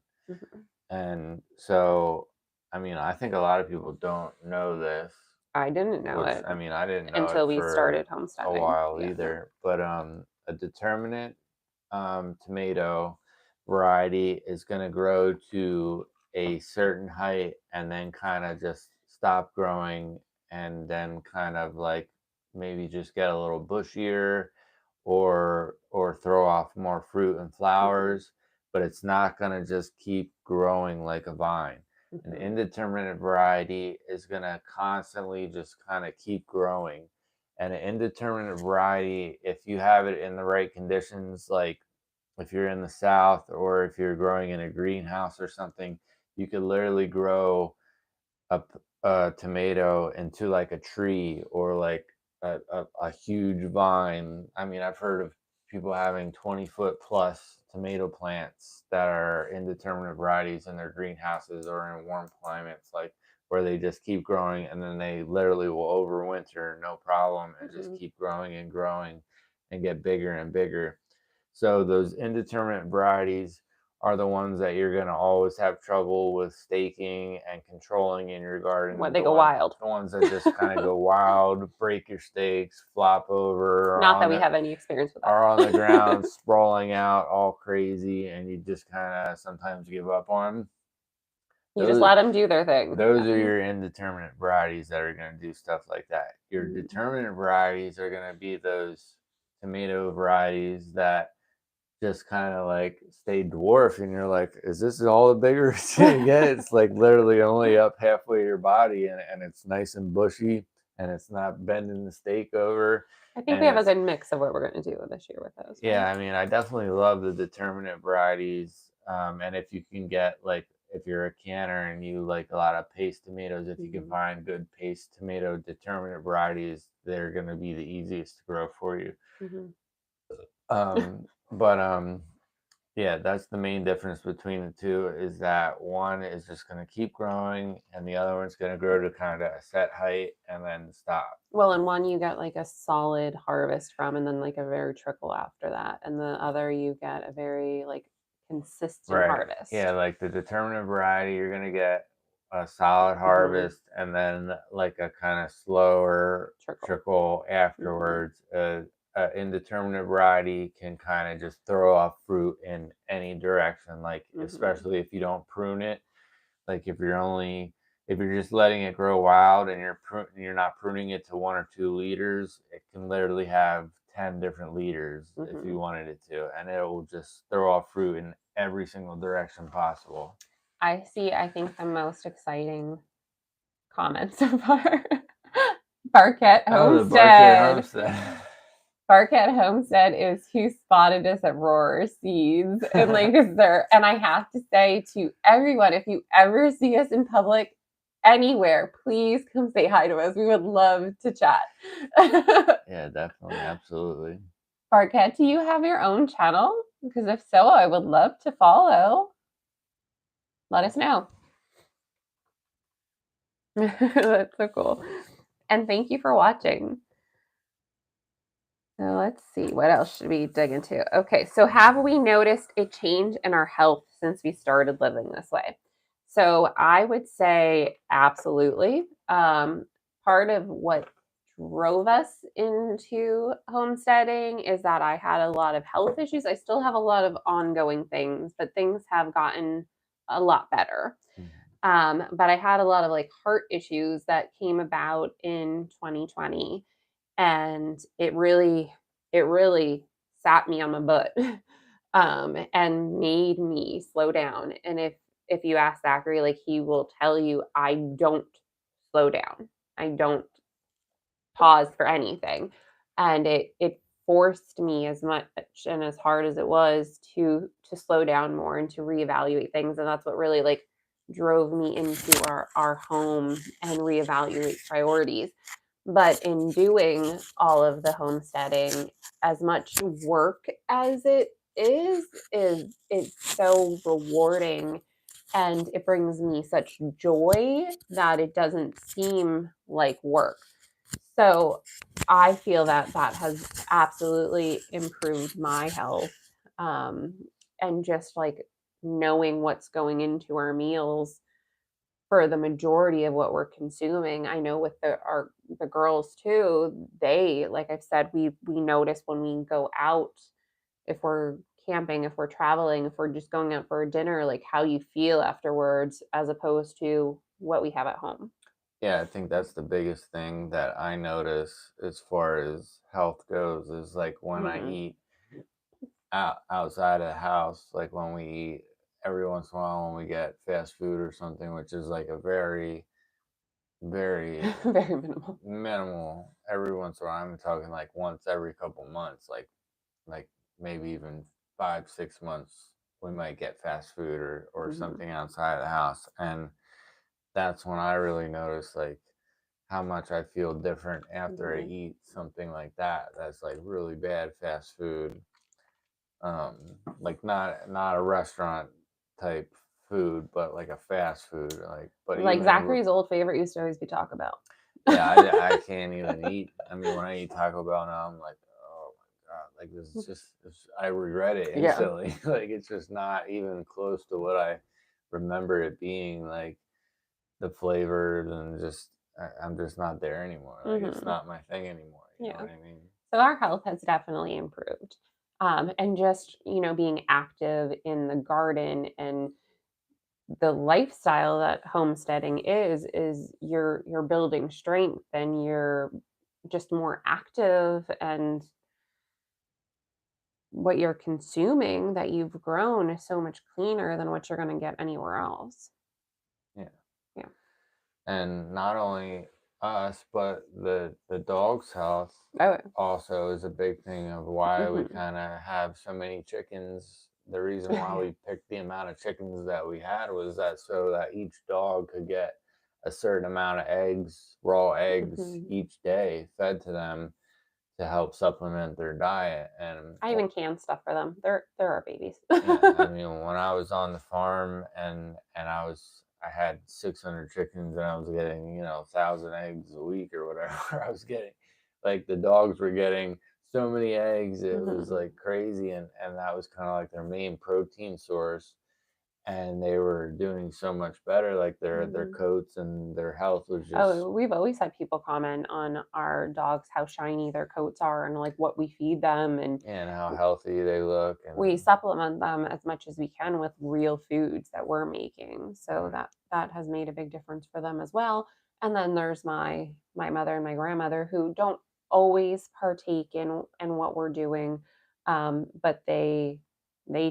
And so, I mean, I think a lot of people don't know this. I didn't know it. I mean, I didn't know until it we started homesteading a while either. But a determinate tomato variety is going to grow to a certain height and then kind of just stop growing, and then kind of like maybe just get a little bushier or throw off more fruit and flowers, but it's not going to just keep growing like a vine. An indeterminate variety is going to constantly just kind of keep growing. And an indeterminate variety, if you have it in the right conditions, like if you're in the South or if you're growing in a greenhouse or something, you could literally grow a tomato into like a tree or like a huge vine. I mean, I've heard of people having 20-foot plus tomato plants that are indeterminate varieties in their greenhouses or in warm climates, like where they just keep growing and then they literally will overwinter no problem and just keep growing and get bigger and bigger. So those indeterminate varieties are the ones that you're going to always have trouble with staking and controlling in your garden. When they go wild. The ones that just kind of go wild, break your stakes, flop over. Not that we have any experience with that. Are on the ground, sprawling out, all crazy, and you just kind of sometimes give up on them. You just let them do their thing. Those are your indeterminate varieties that are going to do stuff like that. Your determinate varieties are going to be those tomato varieties that just kind of like stay dwarf, and you're like, is this all the bigger it's gonna get? It's like literally only up halfway your body, and it's nice and bushy, and it's not bending the stake over. I think we have a good mix of what we're going to do this year with those. Yeah, I mean, I definitely love the determinate varieties, and if you can get, like, if you're a canner and you like a lot of paste tomatoes, if you can find good paste tomato determinate varieties, they're going to be the easiest to grow for you. But yeah, that's the main difference between the two, is that one is just going to keep growing and the other one's going to grow to kind of a set height and then stop. Well, and one you get like a solid harvest from, and then like a very trickle after that, and the other you get a very like consistent harvest. Yeah, like the determinate variety, you're going to get a solid harvest and then like a kind of slower trickle afterwards. Indeterminate variety can kind of just throw off fruit in any direction, like especially if you don't prune it. Like if you're just letting it grow wild and you're not pruning it to 1 or 2 liters, it can literally have 10 different liters if you wanted it to, and it will just throw off fruit in every single direction possible. I think the most exciting comment so far, Barquette Homestead. Barquette Homestead is who spotted us at Roar Seeds in Lancaster. And I have to say to everyone, if you ever see us in public anywhere, please come say hi to us. We would love to chat. Yeah, definitely. Absolutely. Parquet, do you have your own channel? Because if so, I would love to follow. Let us know. That's so cool. And thank you for watching. So let's see, what else should we dig into? Okay, so have we noticed a change in our health since we started living this way? So I would say absolutely. Part of what drove us into homesteading is that I had a lot of health issues. I still have a lot of ongoing things, but things have gotten a lot better. But I had a lot of like heart issues that came about in 2020, and it really sat me on my butt and made me slow down. And if you ask Zachary, like he will tell you, I don't slow down. I don't pause for anything. And it forced me as much and as hard as it was to slow down more and to reevaluate things. And that's what really like drove me into our home and reevaluate priorities. But in doing all of the homesteading, as much work as it is it's so rewarding, and it brings me such joy that it doesn't seem like work. So I feel that that has absolutely improved my health. Um, and just like knowing what's going into our meals for the majority of what we're consuming. I know with the girls too, they, like I've said, we notice when we go out, if we're camping, if we're traveling, if we're just going out for a dinner, like how you feel afterwards as opposed to what we have at home. Yeah, I think that's the biggest thing that I notice as far as health goes is like when I Mhm. eat outside of the house, like when we eat every once in a while when we get fast food or something, which is like a very, very Very minimal. minimal. Every once in a while, I'm talking like once every couple months, like maybe even 5 6 months, we might get fast food or Mhm. something outside of the house, and that's when I really notice like how much I feel different after I Mhm. eat something like that. That's like really bad fast food, um, like not a restaurant type food, but like a fast food, like but Like even Zachary's old favorite used to always be Taco Bell. yeah, I can't even eat. I mean, when I eat Taco Bell now, I'm like, oh my god, like this is just I regret it Yeah. instantly. Like it's just not even close to what I remember it being. Like the flavors and just I'm just not there anymore. Like it's Mhm. not my thing anymore. You know Yeah. what I mean? So our health has definitely improved. And just, being active in the garden and the lifestyle that homesteading is you're building strength and you're just more active, and what you're consuming that you've grown is so much cleaner than what you're going to get anywhere else. Yeah. Yeah. And not only us, but the dog's health Oh. also is a big thing of why we Hmm. kind of have so many chickens. The reason why Yeah. we picked the amount of chickens that we had was that so that each dog could get a certain amount of eggs, raw eggs Hmm. each day fed to them to help supplement their diet. And I even can stuff for them. They're our babies. yeah, I mean, when I was on the farm and I had 600 chickens and I was getting 1,000 eggs a week or whatever I was getting, like the dogs were getting so many eggs, it was Hmm. like crazy, and that was kind of like their main protein source, and they were doing so much better, like their Hmm. coats and their health was just Oh, we've always had people comment on our dogs, how shiny their coats are and like what we feed them. And and how healthy they look and we supplement them as much as we can with real foods that we're making. So right. that has made a big difference for them as well. And then there's my mother and my grandmother who don't always partake in what we're doing, but they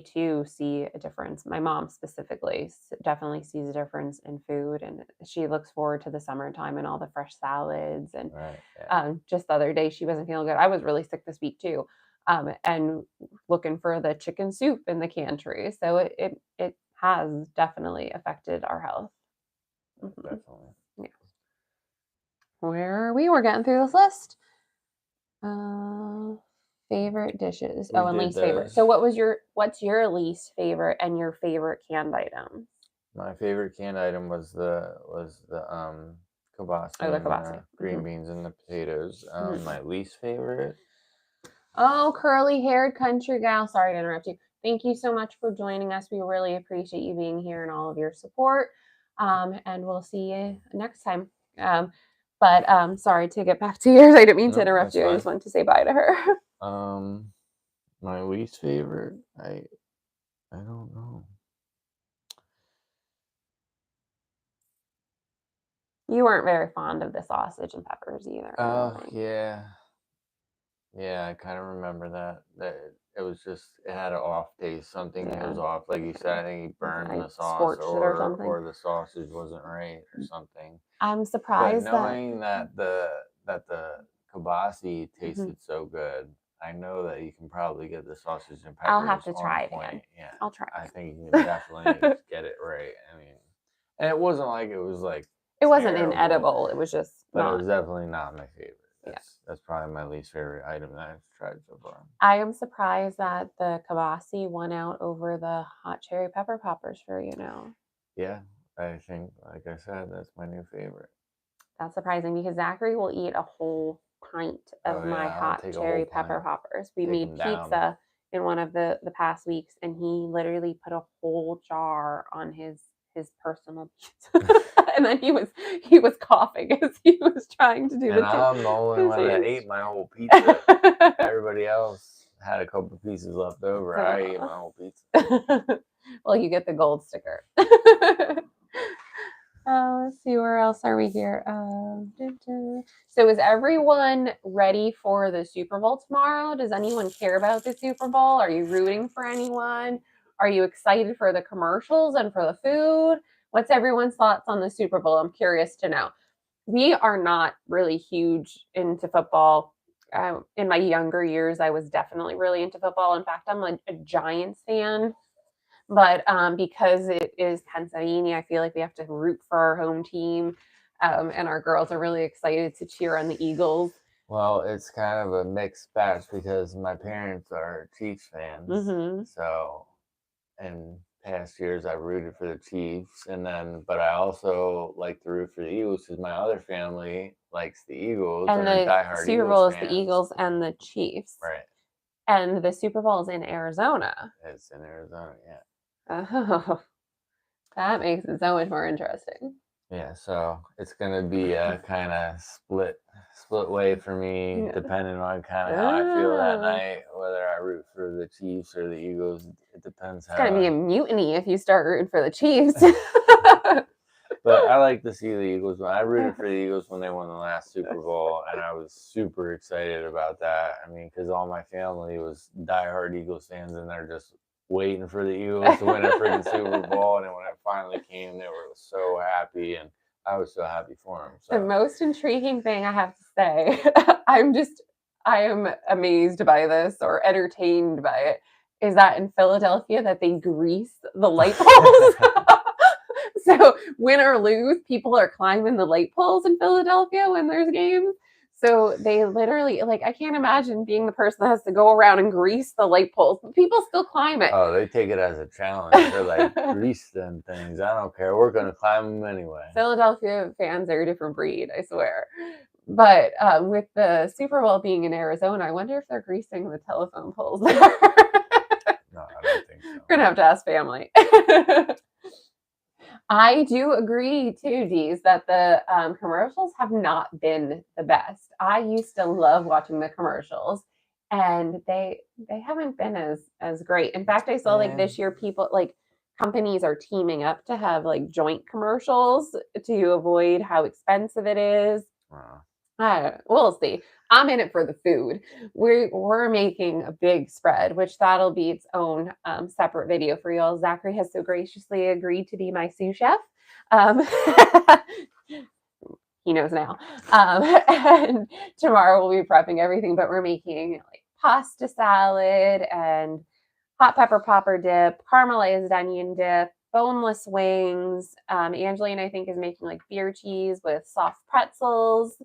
too see a difference. My mom specifically definitely sees a difference in food, and she looks forward to the summertime and all the fresh salads. And Right, yeah. just the other day, she wasn't feeling good. I was really sick this week too, and looking for the chicken soup in the pantry. So it has definitely affected our health. Mhm. Definitely. Where are we? We're getting through this list. Favorite dishes. We and did least favorite. those. So what's your least favorite and your favorite canned item? My favorite canned item was the kibasi Oh, the and kibasi. the green beans and the potatoes. Mhm. My least favorite. Oh, curly-haired country gal. Sorry to interrupt you. Thank you so much for joining us. We really appreciate you being here and all of your support. And we'll see you next time. But sorry to get back to yours. I didn't mean to Nope, interrupt that's you. I fine. just wanted to say bye to her. My least favorite. I don't know. You weren't very fond of the sausage and peppers either. I don't think. Yeah. Yeah, I kind of remember that. That it was just it had an off taste. Something Yeah. was off. Like you said, I think he burned I the sauce scorched it or something. or the sausage wasn't right or something. I'm But surprised knowing that that the kibasi Mhm. tasted so good, I know that you can probably get the sausage and peppers I'll have to on try it point. again. Yeah, I'll try I it. think you can definitely get it right. I mean, and it wasn't like it was like It wasn't terrible, inedible. It was just but it not. was definitely not my favorite. Yeah. That's probably my least favorite item that I've tried so far. I am surprised that the kibasi won out over the hot cherry pepper poppers for you now. Yeah, I think, like I said, that's my new favorite. That's surprising because Zachary will eat a whole pint of Oh my yeah, I'll hot take a cherry whole pepper pint. poppers. We Take made 'em down. pizza in one of the past weeks, and he literally put a whole jar on his personal pizza. And then he was coughing as he was trying to do And the I'm the only one that taste. ate my whole pizza. Everybody else had a couple pieces left over. I ate my whole pizza. Well, you get the gold sticker. Let's see, where else are we here? So is everyone ready for the Super Bowl tomorrow? Does anyone care about the Super Bowl? Are you rooting for anyone? Are you excited for the commercials and for the food? What's everyone's thoughts on the Super Bowl? I'm curious to know. We are not really huge into football. In my younger years, I was definitely really into football. In fact, I'm a Giants fan. But because it is Pennsylvania, I feel like we have to root for our home team. And our girls are really excited to cheer on the Eagles. Well, it's kind of a mixed batch because my parents are Chiefs fans. Mm-hmm. So, in past years, I rooted for the Chiefs, but I also like to root for the Eagles because my other family likes the Eagles And are the diehard Super Bowl Eagles is the fans. Eagles and the Chiefs. Right. And the Super Bowl is in Arizona. It's in Arizona, yeah. Oh, that makes it so much more interesting. Yeah, so it's gonna be a kind of split way for me, depending on kind of how I feel that night, whether I root for the Chiefs or the Eagles. It depends. It's gonna be a mutiny if you start rooting for the Chiefs. But I like to see the Eagles. I rooted for the Eagles when they won the last Super Bowl, and I was super excited about that. I mean, because all my family was diehard Eagles fans, and they're just waiting for the Eagles to win a freaking Super Bowl. And then when it finally came, they were so happy, and I was so happy for them. So. The most intriguing thing I have to say, I am amazed by this or entertained by it, is that in Philadelphia that they grease the light poles. So win or lose, people are climbing the light poles in Philadelphia when there's games. So they literally, I can't imagine being the person that has to go around and grease the light poles, but people still climb it. Oh, they take it as a challenge. They're like, grease them things. I don't care. We're going to climb them anyway. Philadelphia fans are a different breed, I swear. But with the Super Bowl being in Arizona, I wonder if they're greasing the telephone poles there. No, I don't think so. We're going to have to ask family. I do agree too, Dees, that the commercials have not been the best. I used to love watching the commercials, and they haven't been as great. In fact, I saw this year people companies are teaming up to have joint commercials to avoid how expensive it is. We'll see. I'm in it for the food. We're making a big spread, which that'll be its own separate video for y'all. Zachary has so graciously agreed to be my sous chef. He knows now. And tomorrow we'll be prepping everything, but we're making pasta salad and hot pepper popper dip, caramelized onion dip, boneless wings. Angeline, I think, is making like beer cheese with soft pretzels.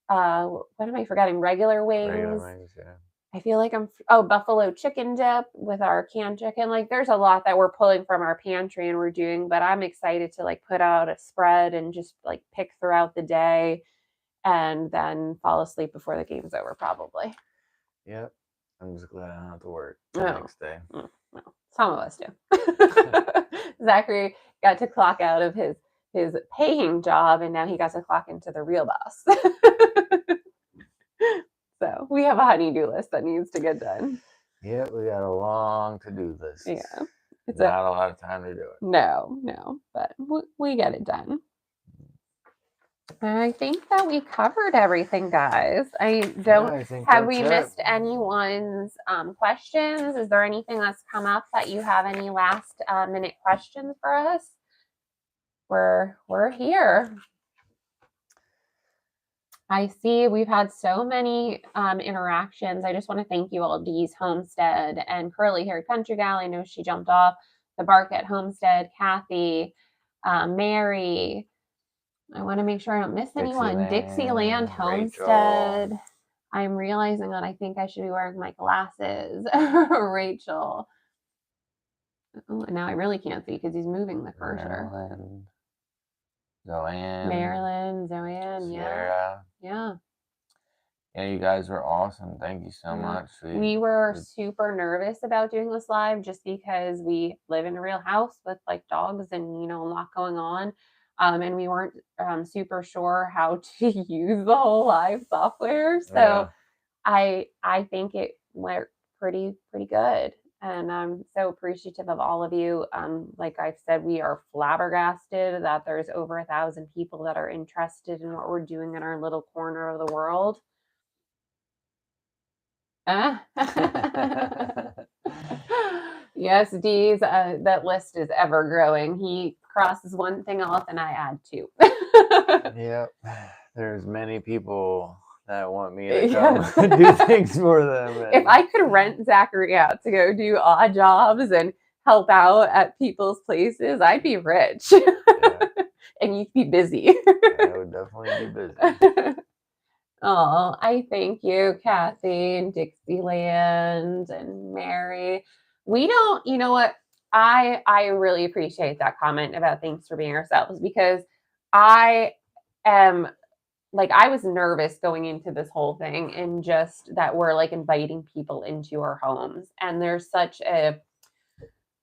What am I forgetting? Regular Regular wings. wings, yeah. I feel like buffalo chicken dip with our canned chicken. Like there's a lot that we're pulling from our pantry and we're doing, but I'm excited to like put out a spread and just like pick throughout the day and then fall asleep before the game's over probably. Yep. I'm just glad I don't have to work the Oh. next day. Well, some of us do. Zachary got to clock out of his paying job and now he got to clock into the real boss. So we have a honey-do list that needs to get done. Yeah, we got a long to-do list. Yeah. It's not a lot of time to do it. No, but we get it done. I think that we covered everything, guys. Have we missed anyone's questions? Is there anything that's come up that you have any last minute questions for us? We're here. I see we've had so many interactions. I just want to thank you all, Dee's Homestead and Curly Haired Country Gal. I know she jumped off. The Bark at Homestead, Kathy, Mary. I want to make sure I don't miss anyone. Dixieland Homestead. Rachel. I'm realizing that I think I should be wearing my glasses. Rachel. Oh, and now I really can't see because he's moving the cursor. Marilyn, Zoanne, Sarah. Yeah. Yeah, you guys were awesome. Thank you so much. We were super nervous about doing this live just because we live in a real house with like dogs and, a lot going on. And we weren't super sure how to use the whole live software. So I think it went pretty good. And I'm so appreciative of all of you. Like I've said, we are flabbergasted that there's over 1,000 people that are interested in what we're doing in our little corner of the world. Yes, Dee's, that list is ever growing. He crosses one thing off and I add two. Yep. There's many people that want me to come do things for them. If I could rent Zachary out to go do odd jobs and help out at people's places, I'd be rich. And you'd be busy. I would definitely be busy. Oh, I thank you, Kathy and Dixieland and Mary. We don't, you know what? I really appreciate that comment about thanks for being ourselves because I am like I was nervous going into this whole thing and just that we're like inviting people into our homes and there's such a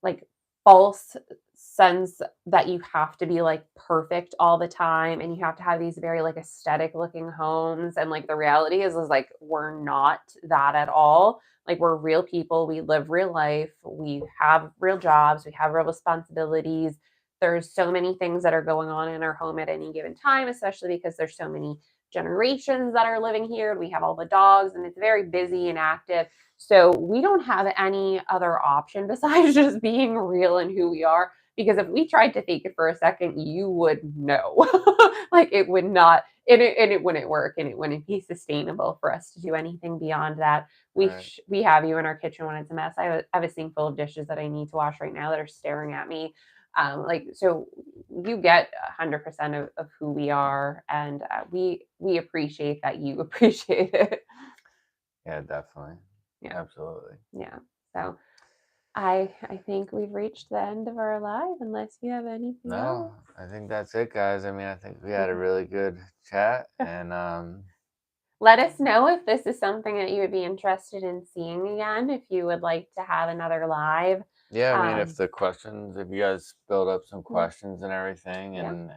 like false sense that you have to be like perfect all the time and you have to have these very like aesthetic looking homes and like the reality is like we're not that at all. Like we're real people, we live real life, we have real jobs, we have real responsibilities. There's so many things that are going on in our home at any given time, especially because there's so many generations that are living here and we have all the dogs and it's very busy and active. So we don't have any other option besides just being real and who we are. Because if we tried to fake it for a second, you would know. Like it would not, and it wouldn't work, and it wouldn't be sustainable for us to do anything beyond that. We have you in our kitchen when it's a mess. I have a sink full of dishes that I need to wash right now that are staring at me. So you get 100% of who we are, and we appreciate that you appreciate it. Yeah, definitely. Yeah, absolutely. Yeah. So I think we've reached the end of our live unless you have anything else. I think that's it, guys. I mean, I think we had a really good chat and let us know if this is something that you would be interested in seeing again, if you would like to have another live. Yeah, I mean, if you guys build up some questions and everything, and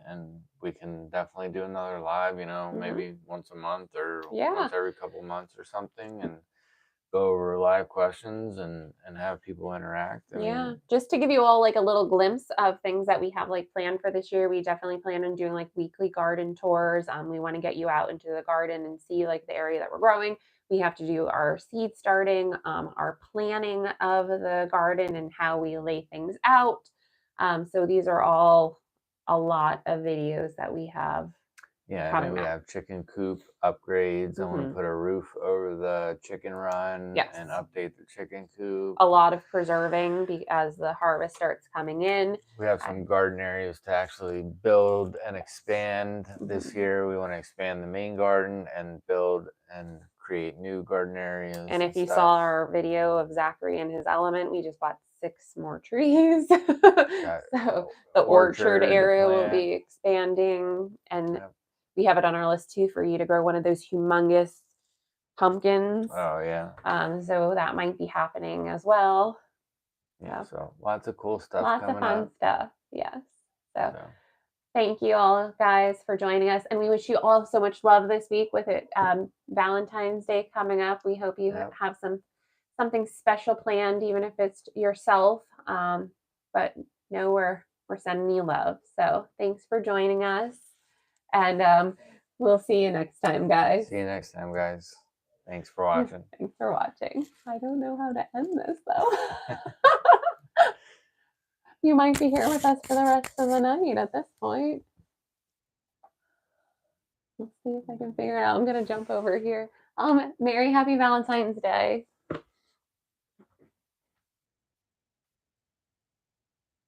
we can definitely do another live, maybe once a month or once every couple months or something, and go over live questions and have people interact. I mean, just to give you all like a little glimpse of things that we have like planned for this year. We definitely plan on doing like weekly garden tours. We want to get you out into the garden and see like the area that we're growing. We have to do our seed starting, our planning of the garden and how we lay things out. So these are all a lot of videos that we have Yeah, having then we that. have chicken coop upgrades. I want to Mhm. put a roof over the chicken run Yes. and update the chicken coop. A lot of preserving as the harvest starts coming in. We have some garden areas to actually build and expand this year. We want to expand the main garden and build and create new garden areas. And if you stuff. saw our video of Zachary and his element, we just bought 6 more trees. Got So the orchard to area will plant. be expanding. And Yep. we have it on our list too for you to grow one of those humongous pumpkins. Oh yeah. So that might be happening as well. Yeah. So lots of cool stuff Lots coming of fun up. stuff. Yes. So thank you all guys for joining us. And we wish you all so much love this week with it. Valentine's Day coming up. We hope you have something special planned, even if it's yourself. But know we're sending you love. So thanks for joining us. And we'll see you next time, guys. See you next time, guys. Thanks for watching. Thanks for watching. I don't know how to end this though. You might be here with us for the rest of the night at this point. Let's see if I can figure it out. I'm gonna jump over here. Merry Happy Valentine's Day.